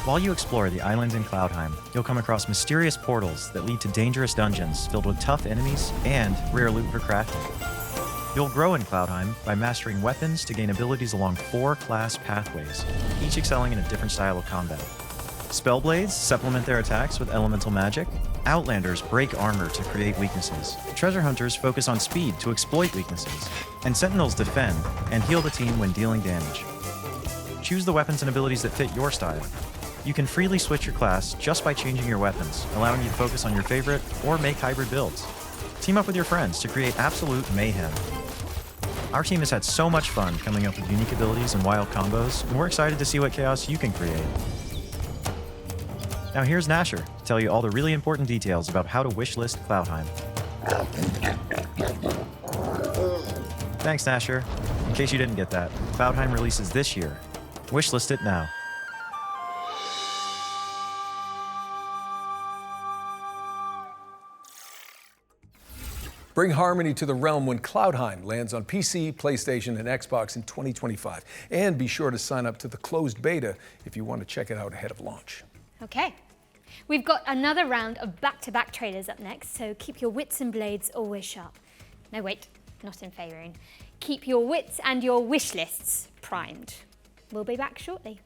While you explore the islands in Cloudheim, you'll come across mysterious portals that lead to dangerous dungeons filled with tough enemies and rare loot for crafting. You'll grow in Cloudheim by mastering weapons to gain abilities along 4 class pathways, each excelling in a different style of combat. Spellblades supplement their attacks with elemental magic. Outlanders break armor to create weaknesses. Treasure hunters focus on speed to exploit weaknesses. And sentinels defend and heal the team when dealing damage. Choose the weapons and abilities that fit your style. You can freely switch your class just by changing your weapons, allowing you to focus on your favorite or make hybrid builds. Team up with your friends to create absolute mayhem. Our team has had so much fun coming up with unique abilities and wild combos, and we're excited to see what chaos you can create. Now here's Nasher to tell you all the really important details about how to wishlist Cloudheim. Thanks, Nasher. In case you didn't get that, Cloudheim releases this year. Wishlist it now. Bring harmony to the realm when Cloudheim lands on PC, PlayStation, and Xbox in 2025. And be sure to sign up to the closed beta if you want to check it out ahead of launch. Okay. We've got another round of back-to-back trailers up next, so keep your wits and blades always sharp. No, wait, not in Faerun. Keep your wits and your wish lists primed. We'll be back shortly.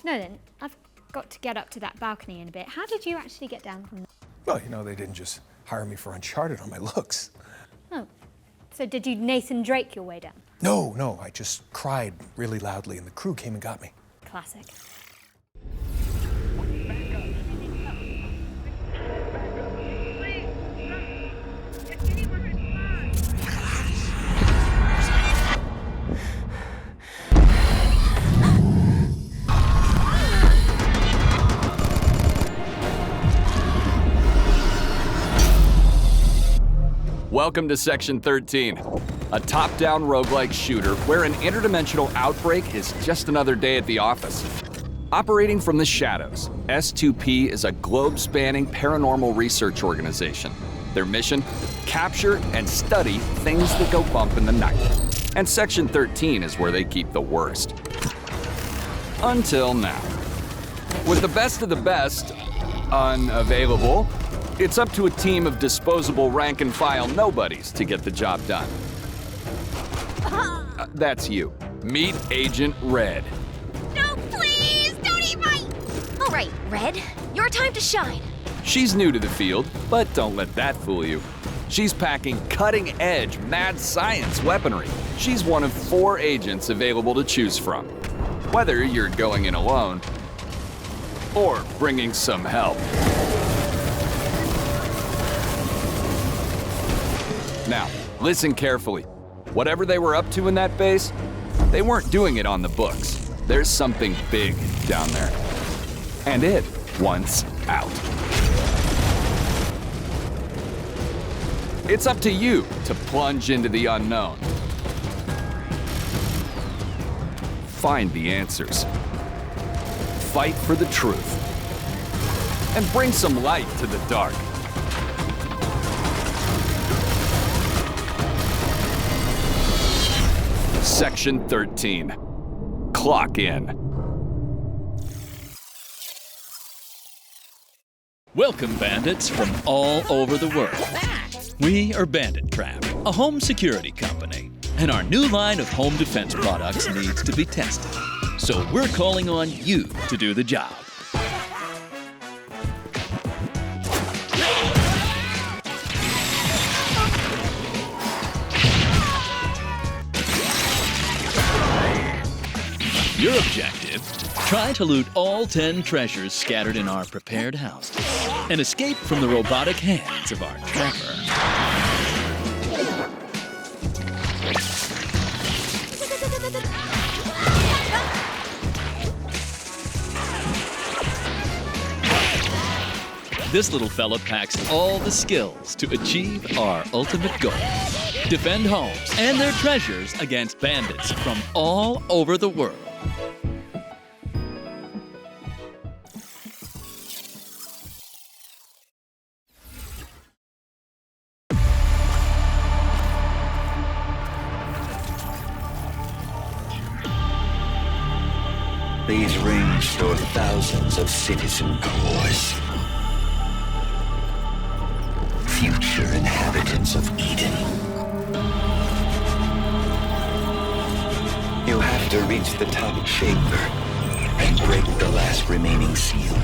Nolan, I've got to get up to that balcony in a bit. How did you actually get down from there? Well, you know, they didn't just hire me for Uncharted on my looks. Oh, so did you Nathan Drake your way down? No, I just cried really loudly and the crew came and got me. Classic. Welcome to Section 13, a top-down roguelike shooter where an interdimensional outbreak is just another day at the office. Operating from the shadows, S2P is a globe-spanning paranormal research organization. Their mission? Capture and study things that go bump in the night. And Section 13 is where they keep the worst. Until now. With the best of the best unavailable, it's up to a team of disposable rank-and-file nobodies to get the job done. That's you. Meet Agent Red. No, please! Don't eat my... All right, Red. Your time to shine. She's new to the field, but don't let that fool you. She's packing cutting-edge mad science weaponry. She's one of 4 agents available to choose from. Whether you're going in alone or bringing some help. Now, listen carefully. Whatever they were up to in that base, they weren't doing it on the books. There's something big down there. And it wants out. It's up to you to plunge into the unknown. Find the answers. Fight for the truth. And bring some light to the dark. Section 13. Clock in. Welcome, bandits from all over the world. We are Bandit Trap, a home security company, and our new line of home defense products needs to be tested. So we're calling on you to do the job. Your objective, try to loot all 10 treasures scattered in our prepared houses and escape from the robotic hands of our trapper. This little fella packs all the skills to achieve our ultimate goal. Defend homes and their treasures against bandits from all over the world. These rings store thousands of citizen cores. Future inhabitants of Eden. You have to reach the top chamber and break the last remaining seal.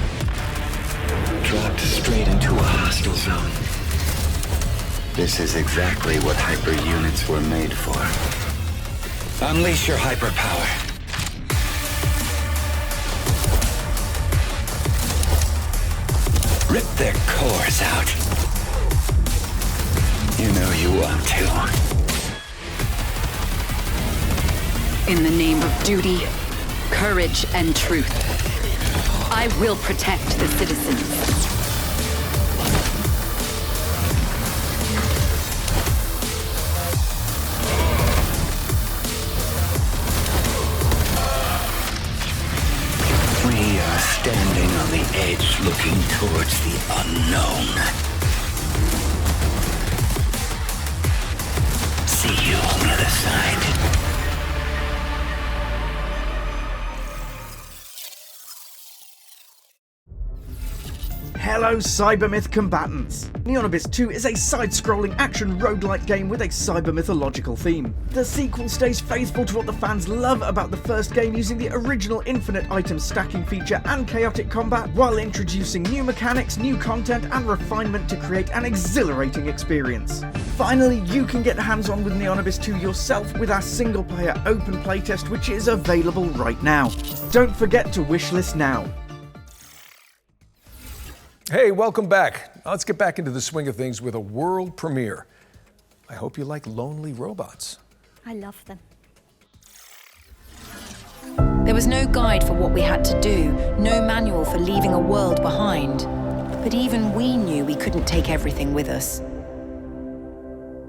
Dropped straight into a hostile zone. This is exactly what hyper units were made for. Unleash your hyper power. Rip their cores out. You know you want to. In the name of duty, courage, and truth, I will protect the citizens. We are standing on the edge looking towards the unknown. See you on the other side. Hello, Cybermyth combatants! Neon Abyss 2 is a side-scrolling action roguelike game with a cyber-mythological theme. The sequel stays faithful to what the fans love about the first game, using the original infinite item stacking feature and chaotic combat, while introducing new mechanics, new content, and refinement to create an exhilarating experience. Finally, you can get hands-on with Neon Abyss 2 yourself with our single-player open playtest, which is available right now. Don't forget to wishlist now. Hey, welcome back. Let's get back into the swing of things with a world premiere. I hope you like lonely robots. I love them. There was no guide for what we had to do, no manual for leaving a world behind. But even we knew we couldn't take everything with us.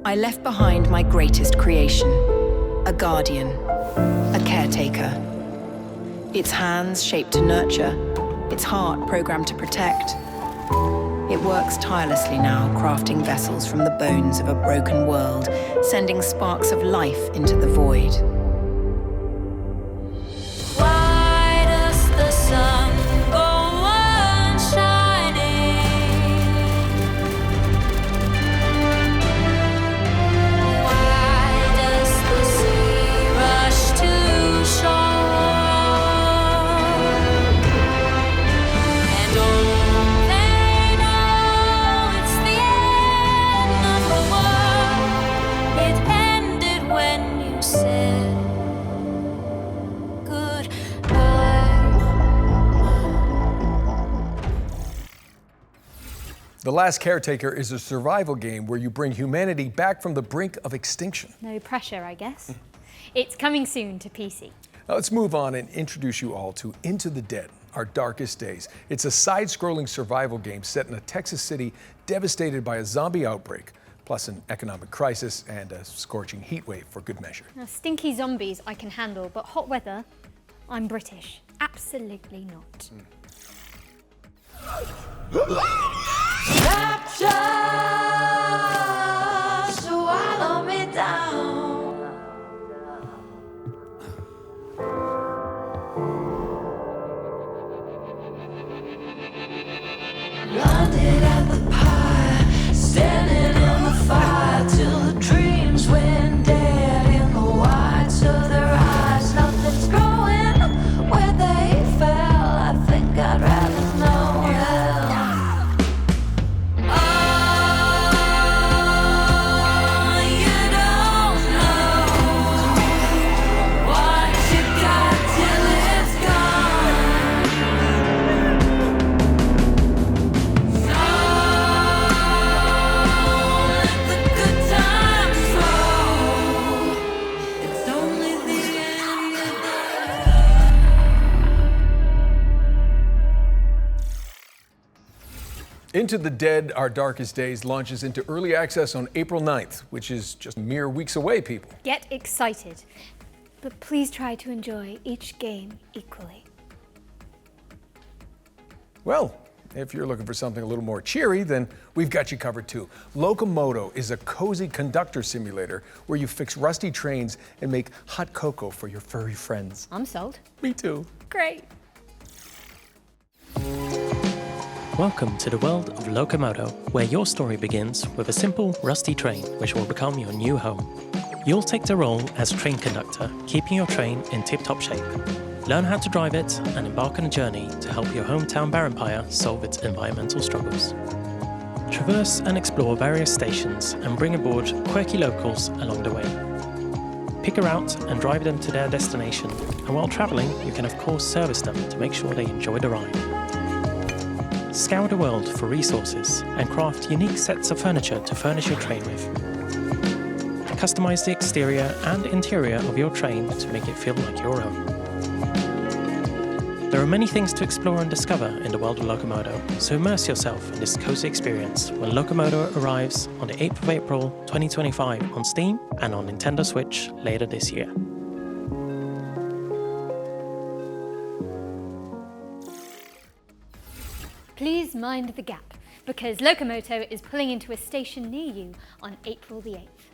I left behind my greatest creation, a guardian, a caretaker. Its hands shaped to nurture, its heart programmed to protect. It works tirelessly now, crafting vessels from the bones of a broken world, sending sparks of life into the void. Why does the sun go on shining? Why does the sea rush to shore? And all they know, it's the end of the world. It ended when you said The Last Caretaker is a survival game where you bring humanity back from the brink of extinction. No pressure, I guess. It's coming soon to PC. Now let's move on and introduce you all to Into the Dead, Our Darkest Days. It's a side-scrolling survival game set in a Texas city devastated by a zombie outbreak, plus an economic crisis and a scorching heat wave for good measure. Now, stinky zombies I can handle, but hot weather, I'm British. Absolutely not. Rapture, swallow me down. Blinded at the pyre, standing in the fire till the dreams went dead in the whites of their eyes. Nothing's growing where they fell. I think I'd rather know hell. Into the Dead, Our Darkest Days launches into early access on April 9th, which is just mere weeks away, people. Get excited, but please try to enjoy each game equally. Well, if you're looking for something a little more cheery, then we've got you covered too. Locomoto is a cozy conductor simulator where you fix rusty trains and make hot cocoa for your furry friends. I'm sold. Me too. Great. Welcome to the world of Locomoto, where your story begins with a simple, rusty train which will become your new home. You'll take the role as train conductor, keeping your train in tip-top shape. Learn how to drive it and embark on a journey to help your hometown Barenpire solve its environmental struggles. Traverse and explore various stations and bring aboard quirky locals along the way. Pick a route and drive them to their destination, and while travelling, you can of course service them to make sure they enjoy the ride. Scour the world for resources and craft unique sets of furniture to furnish your train with. Customize the exterior and interior of your train to make it feel like your own. There are many things to explore and discover in the world of Locomoto, so immerse yourself in this cozy experience when Locomoto arrives on the 8th of April 2025 on Steam and on Nintendo Switch later this year. Please mind the gap, because Locomoto is pulling into a station near you on April the 8th.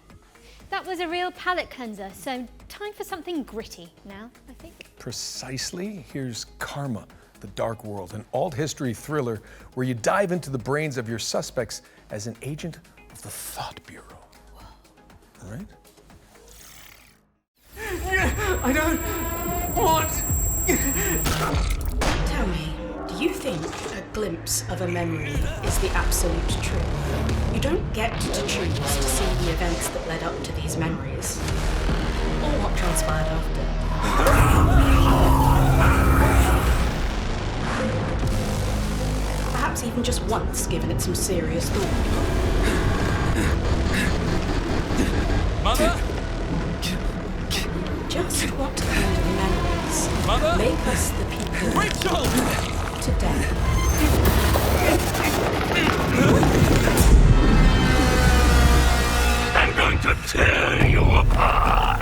That was a real palate cleanser, so time for something gritty now, I think. Precisely. Here's Karma, The Dark World, an alt-history thriller where you dive into the brains of your suspects as an agent of the Thought Bureau. All right? I don't want... Tell me, do you think a glimpse of a memory is the absolute truth? You don't get to choose to see the events that led up to these memories, or what transpired after. Perhaps even just once given it some serious thought. Mother? Just what kind of memories Mother? make us the people Rachel! today? I'm going to tear you apart.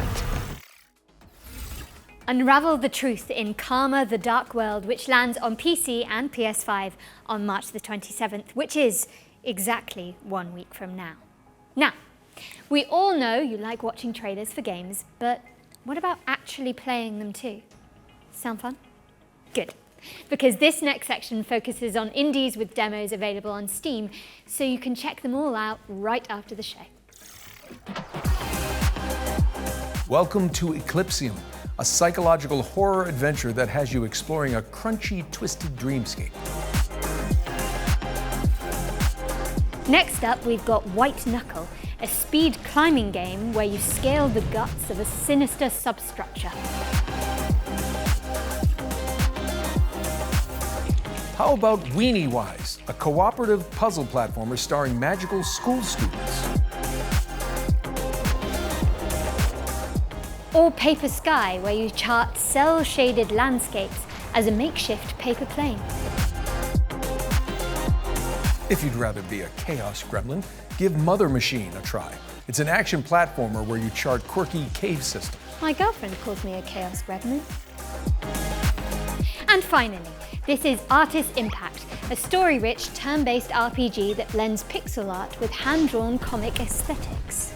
Unravel the truth in Karma the Dark World, which lands on PC and PS5 on March the 27th, which is exactly 1 week from now. Now, we all know you like watching trailers for games, but what about actually playing them too? Sound fun? Good. Because this next section focuses on indies with demos available on Steam, so you can check them all out right after the show. Welcome to Eclipsium, a psychological horror adventure that has you exploring a crunchy, twisted dreamscape. Next up, we've got White Knuckle, a speed climbing game where you scale the guts of a sinister substructure. How about Weenie Wise, a cooperative puzzle platformer starring magical school students? Or Paper Sky, where you chart cell-shaded landscapes as a makeshift paper plane. If you'd rather be a chaos gremlin, give Mother Machine a try. It's an action platformer where you chart quirky cave systems. My girlfriend calls me a chaos gremlin. And finally, this is Artist Impact, a story-rich, turn-based RPG that blends pixel art with hand-drawn comic aesthetics.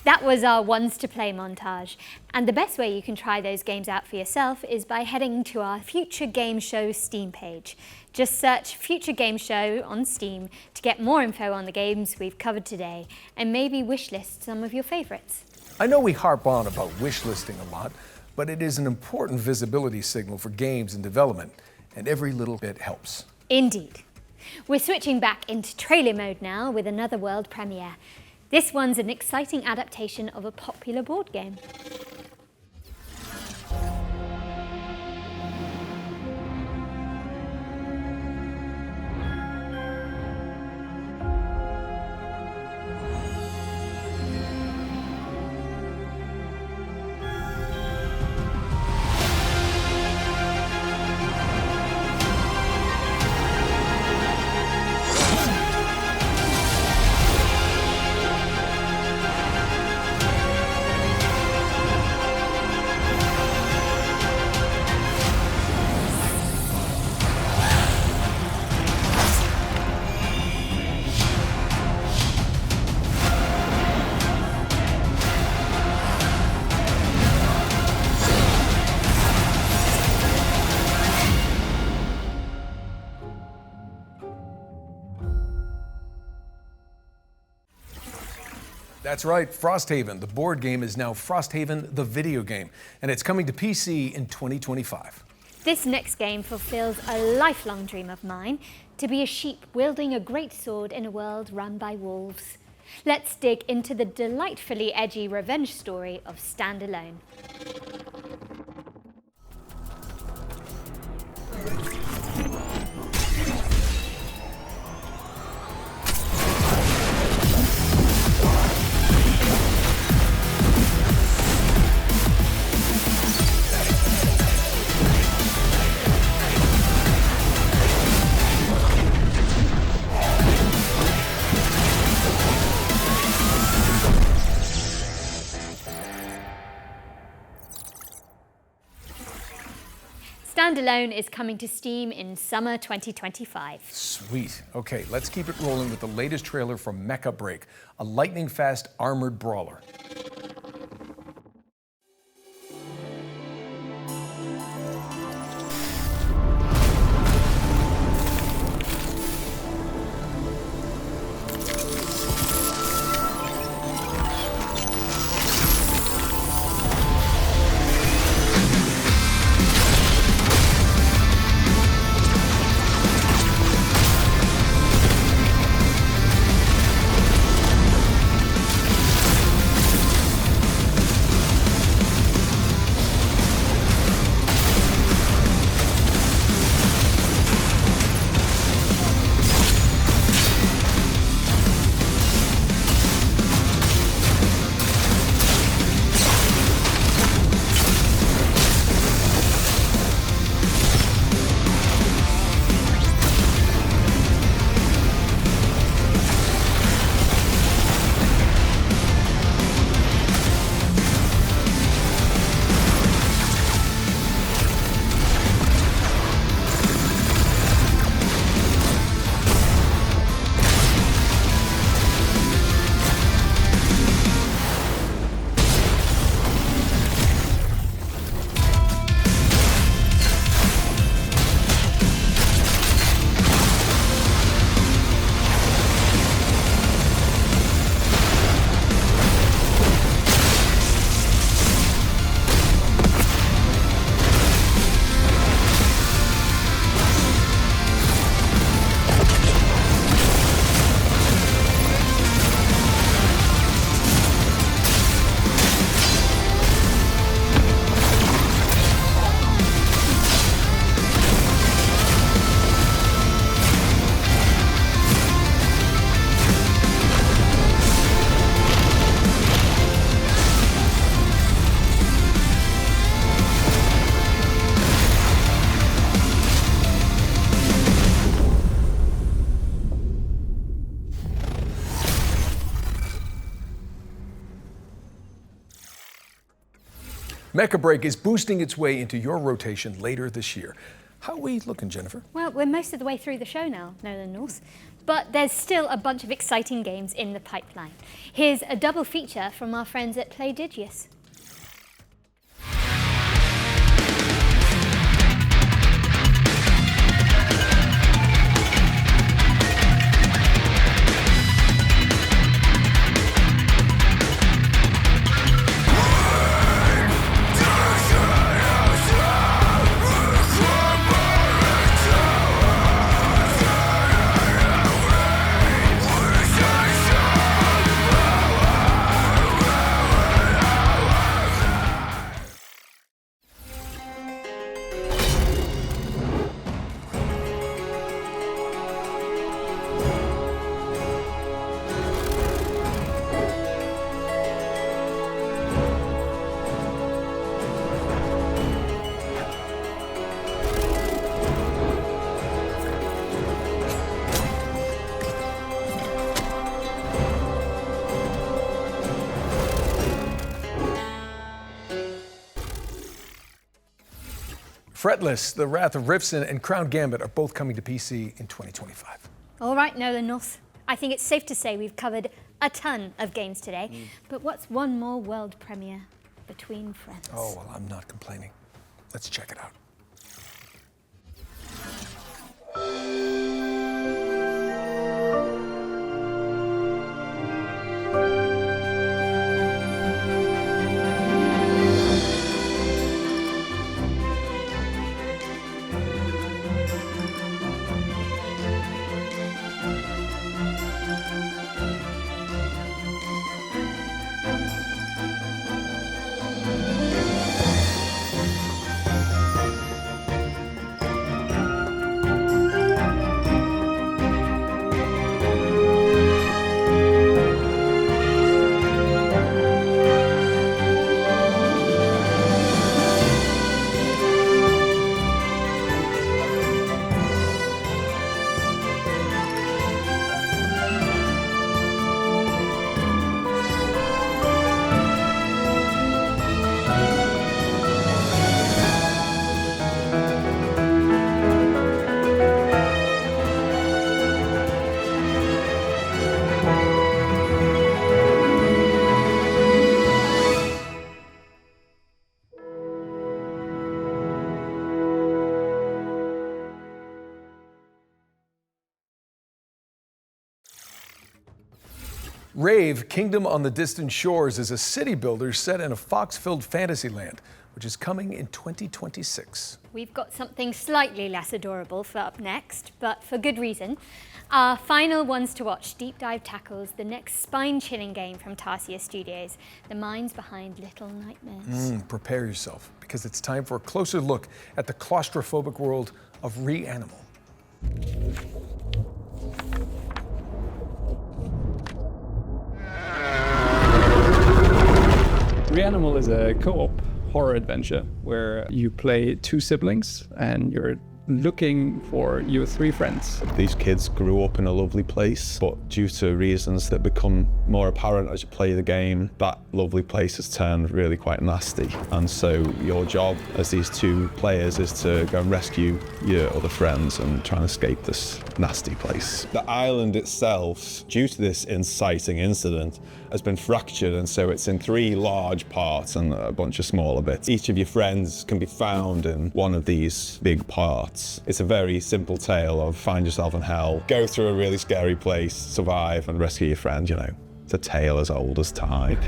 That was our ones to play montage, and the best way you can try those games out for yourself is by heading to our Future Game Show Steam page. Just search Future Game Show on Steam to get more info on the games we've covered today, and maybe wishlist some of your favorites. I know we harp on about wishlisting a lot, but it is an important visibility signal for games in development, and every little bit helps. Indeed. We're switching back into trailer mode now with another world premiere. This one's an exciting adaptation of a popular board game. That's right, Frosthaven, the board game, is now Frosthaven, the video game, and it's coming to PC in 2025. This next game fulfills a lifelong dream of mine, to be a sheep wielding a great sword in a world run by wolves. Let's dig into the delightfully edgy revenge story of Stand Alone. Stand Alone is coming to Steam in summer 2025. Sweet. Okay, let's keep it rolling with the latest trailer from Mecha Break, a lightning-fast armored brawler. Mecha Break is boosting its way into your rotation later this year. How are we looking, Jennifer? Well, we're most of the way through the show now, Nolan North. But there's still a bunch of exciting games in the pipeline. Here's a double feature from our friends at Playdigious. Fretless, The Wrath of Rifson, and Crown Gambit are both coming to PC in 2025. All right, Nolan North. I think it's safe to say we've covered a ton of games today. But what's one more world premiere between friends? Oh, well, I'm not complaining. Let's check it out. Rave, Kingdom on the Distant Shores is a city builder set in a fox-filled fantasy land, which is coming in 2026. We've got something slightly less adorable for up next, but for good reason. Our final ones to watch deep dive tackles the next spine-chilling game from Tarsier Studios, the minds behind Little Nightmares. Prepare yourself, because it's time for a closer look at the claustrophobic world of Reanimal. Reanimal is a co-op horror adventure where you play two siblings and you're looking for your three friends. These kids grew up in a lovely place, but due to reasons that become more apparent as you play the game, that lovely place has turned really quite nasty. And so your job as these two players is to go and rescue your other friends and try and escape this nasty place. The island itself, due to this inciting incident, has been fractured, and so it's in three large parts and a bunch of smaller bits. Each of your friends can be found in one of these big parts. It's a very simple tale of find yourself in hell, go through a really scary place, survive and rescue your friend, you know. It's a tale as old as time.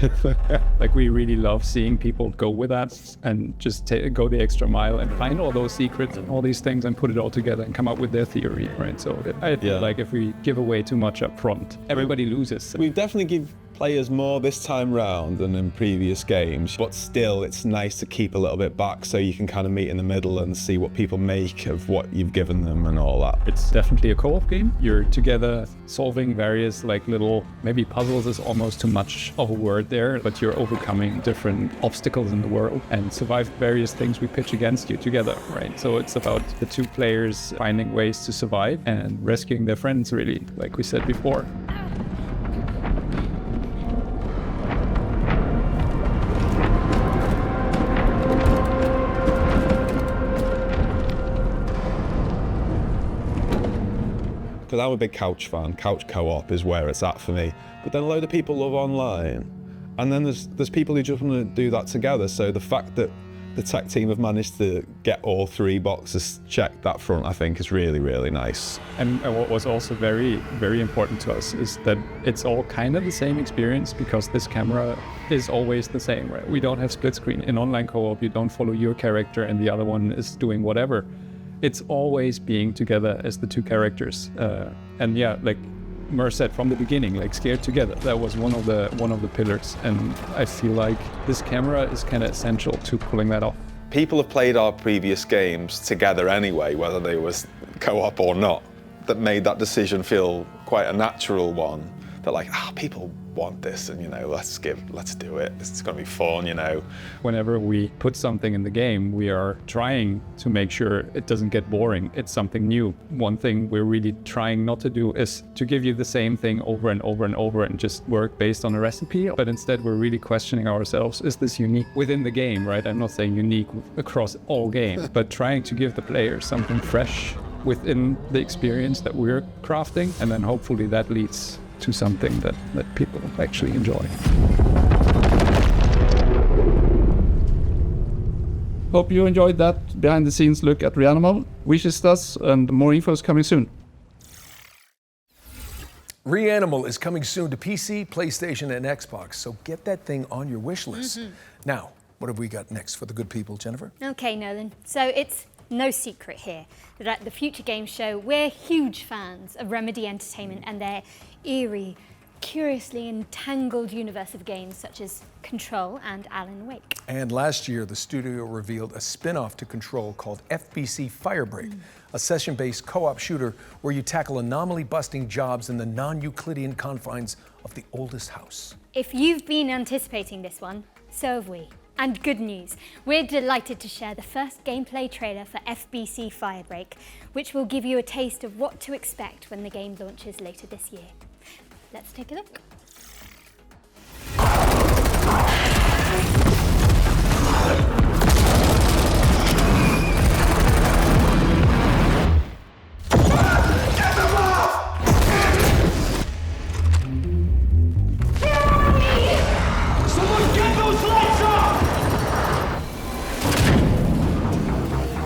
Like, we really love seeing people go with that and just go the extra mile and find all those secrets and all these things and put it all together and come up with their theory, right? So I feel like if we give away too much up front, everybody loses. We definitely give players more this time round than in previous games, but still it's nice to keep a little bit back so you can kind of meet in the middle and see what people make of what you've given them and all that. It's definitely a co-op game. You're together solving various like little, maybe puzzles is almost too much of a word there, but you're overcoming different obstacles in the world and survive various things we pitch against you together, right? So it's about the two players finding ways to survive and rescuing their friends, really, like we said before. Because I'm a big couch fan. Couch co-op is where it's at for me. But then a load of people love online. And then there's people who just want to do that together. So the fact that the tech team have managed to get all 3 boxes checked that front, I think, is really, really nice. And what was also very, very important to us is that it's all kind of the same experience, because this camera is always the same, right? We don't have split screen. In online co-op, you don't follow your character and the other one is doing whatever. It's always being together as the 2 characters. And yeah, like Mer said from the beginning, like scared together. That was one of the pillars, and I feel like this camera is kind of essential to pulling that off. People have played our previous games together anyway, whether they was co-op or not. That made that decision feel quite a natural one. That like, people want this, and let's do it. It's gonna be fun, Whenever we put something in the game, we are trying to make sure it doesn't get boring. It's something new. One thing we're really trying not to do is to give you the same thing over and over and over and just work based on a recipe. But instead, we're really questioning ourselves, is this unique within the game, right? I'm not saying unique across all games, but trying to give the player something fresh within the experience that we're crafting, and then hopefully that leads to something that people actually enjoy. Hope you enjoyed that behind the scenes look at Reanimal. Wishes us, and more info is coming soon. Reanimal is coming soon to PC, PlayStation, and Xbox, so get that thing on your wish list. Now, what have we got next for the good people, Jennifer? Okay, Nolan. So it's no secret here that at the Future Games Show, we're huge fans of Remedy Entertainment and their eerie, curiously entangled universe of games such as Control and Alan Wake. And last year, the studio revealed a spin-off to Control called FBC Firebreak, a session-based co-op shooter where you tackle anomaly-busting jobs in the non-Euclidean confines of the oldest house. If you've been anticipating this one, so have we. And good news, we're delighted to share the first gameplay trailer for FBC Firebreak, which will give you a taste of what to expect when the game launches later this year. Let's take a look.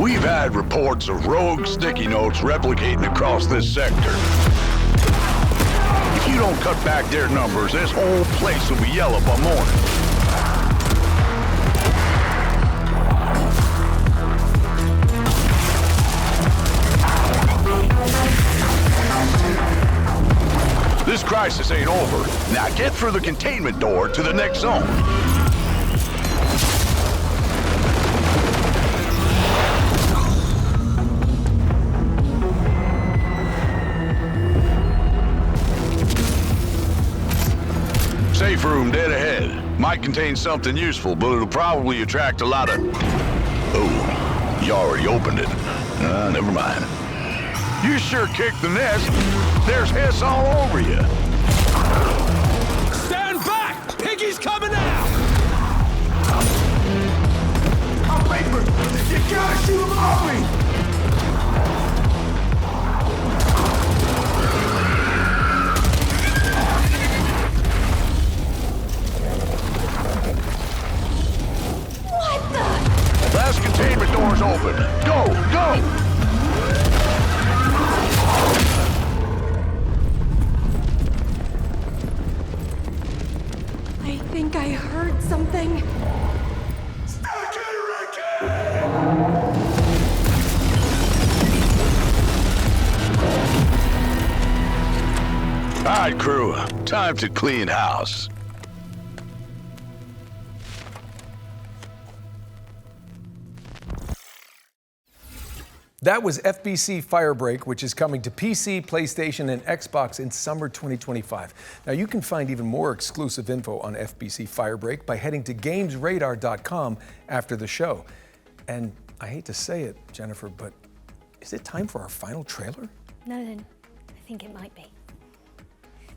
We've had reports of rogue sticky notes replicating across this sector. If you don't cut back their numbers, this whole place will be yellow by morning. This crisis ain't over. Now get through the containment door to the next zone. Safe room dead ahead. Might contain something useful, but it'll probably attract a lot of... Oh, you already opened it. Never mind. You sure kicked the nest. There's hiss all over you. Stand back! Piggy's coming out! I'm paper! You gotta shoot him off me! Last containment door's open. Go, go! I think I heard something. All right, crew. Time to clean house. That was FBC Firebreak, which is coming to PC, PlayStation, and Xbox in summer 2025. Now, you can find even more exclusive info on FBC Firebreak by heading to GamesRadar.com after the show. And I hate to say it, Jennifer, but is it time for our final trailer? No, then, I think it might be.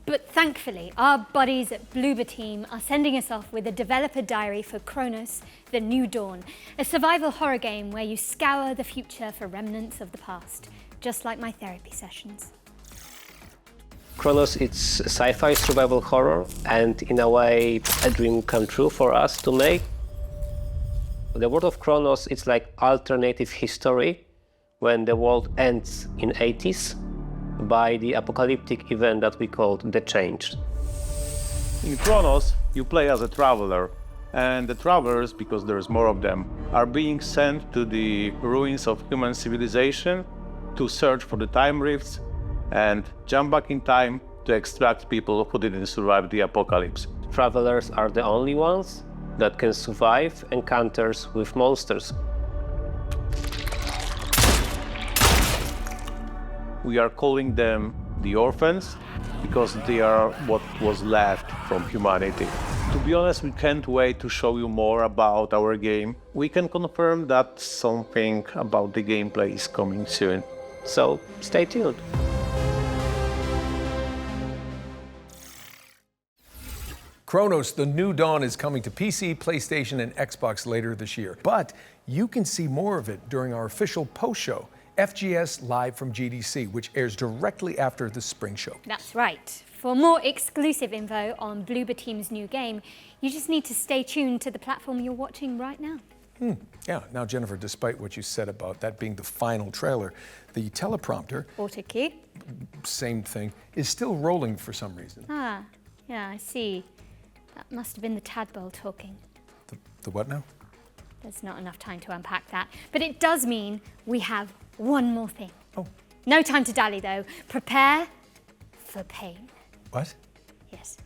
But thankfully, our buddies at Bloober Team are sending us off with a developer diary for Chronos: The New Dawn, a survival horror game where you scour the future for remnants of the past, just like my therapy sessions. Chronos, it's a sci-fi survival horror, and in a way, a dream come true for us to make. The world of Chronos, it's like alternative history when the world ends in 80s by the apocalyptic event that we called The Change. In Chronos, you play as a traveler, and the travelers, because there's more of them, are being sent to the ruins of human civilization to search for the time rifts and jump back in time to extract people who didn't survive the apocalypse. Travelers are the only ones that can survive encounters with monsters. We are calling them the orphans because they are what was left from humanity. To be honest, we can't wait to show you more about our game. We can confirm that something about the gameplay is coming soon. So stay tuned. Chronos, The New Dawn is coming to PC, PlayStation, and Xbox later this year. But you can see more of it during our official post-show, FGS Live from GDC, which airs directly after the Spring Show. That's right. For more exclusive info on Bloober Team's new game, you just need to stay tuned to the platform you're watching right now. Yeah, now Jennifer, despite what you said about that being the final trailer, the teleprompter, Auto cue. same thing, is still rolling for some reason. Ah, yeah, I see. That must have been the tadpole talking. The what now? There's not enough time to unpack that. But it does mean we have one more thing. Oh. No time to dally, though. Prepare for pain. What? Yes.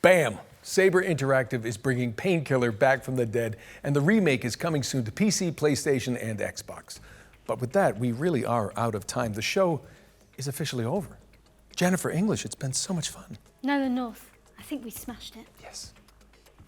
Bam! Saber Interactive is bringing Painkiller back from the dead, and the remake is coming soon to PC, PlayStation, and Xbox. But with that, we really are out of time. The show is officially over. Jennifer English, it's been so much fun. Nolan North, I think we smashed it. Yes.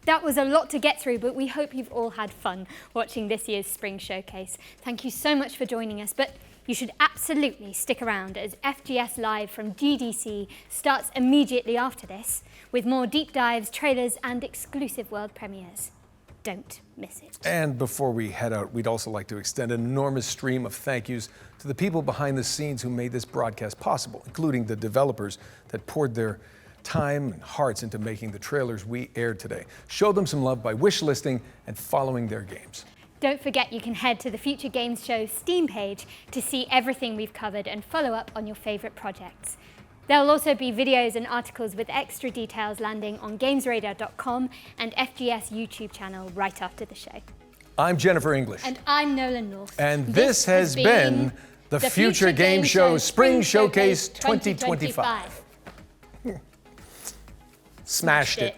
That was a lot to get through, but we hope you've all had fun watching this year's Spring Showcase. Thank you so much for joining us, but you should absolutely stick around as FGS Live from GDC starts immediately after this, with more deep dives, trailers, and exclusive world premieres. Don't miss it. And before we head out, we'd also like to extend an enormous stream of thank yous to the people behind the scenes who made this broadcast possible, including the developers that poured their time and hearts into making the trailers we aired today. Show them some love by wishlisting and following their games. Don't forget you can head to the Future Games Show Steam page to see everything we've covered and follow up on your favourite projects. There'll also be videos and articles with extra details landing on GamesRadar.com and FGS YouTube channel right after the show. I'm Jennifer English. And I'm Nolan North. And this has been the Future Game Show Spring Showcase 2025. Smashed it.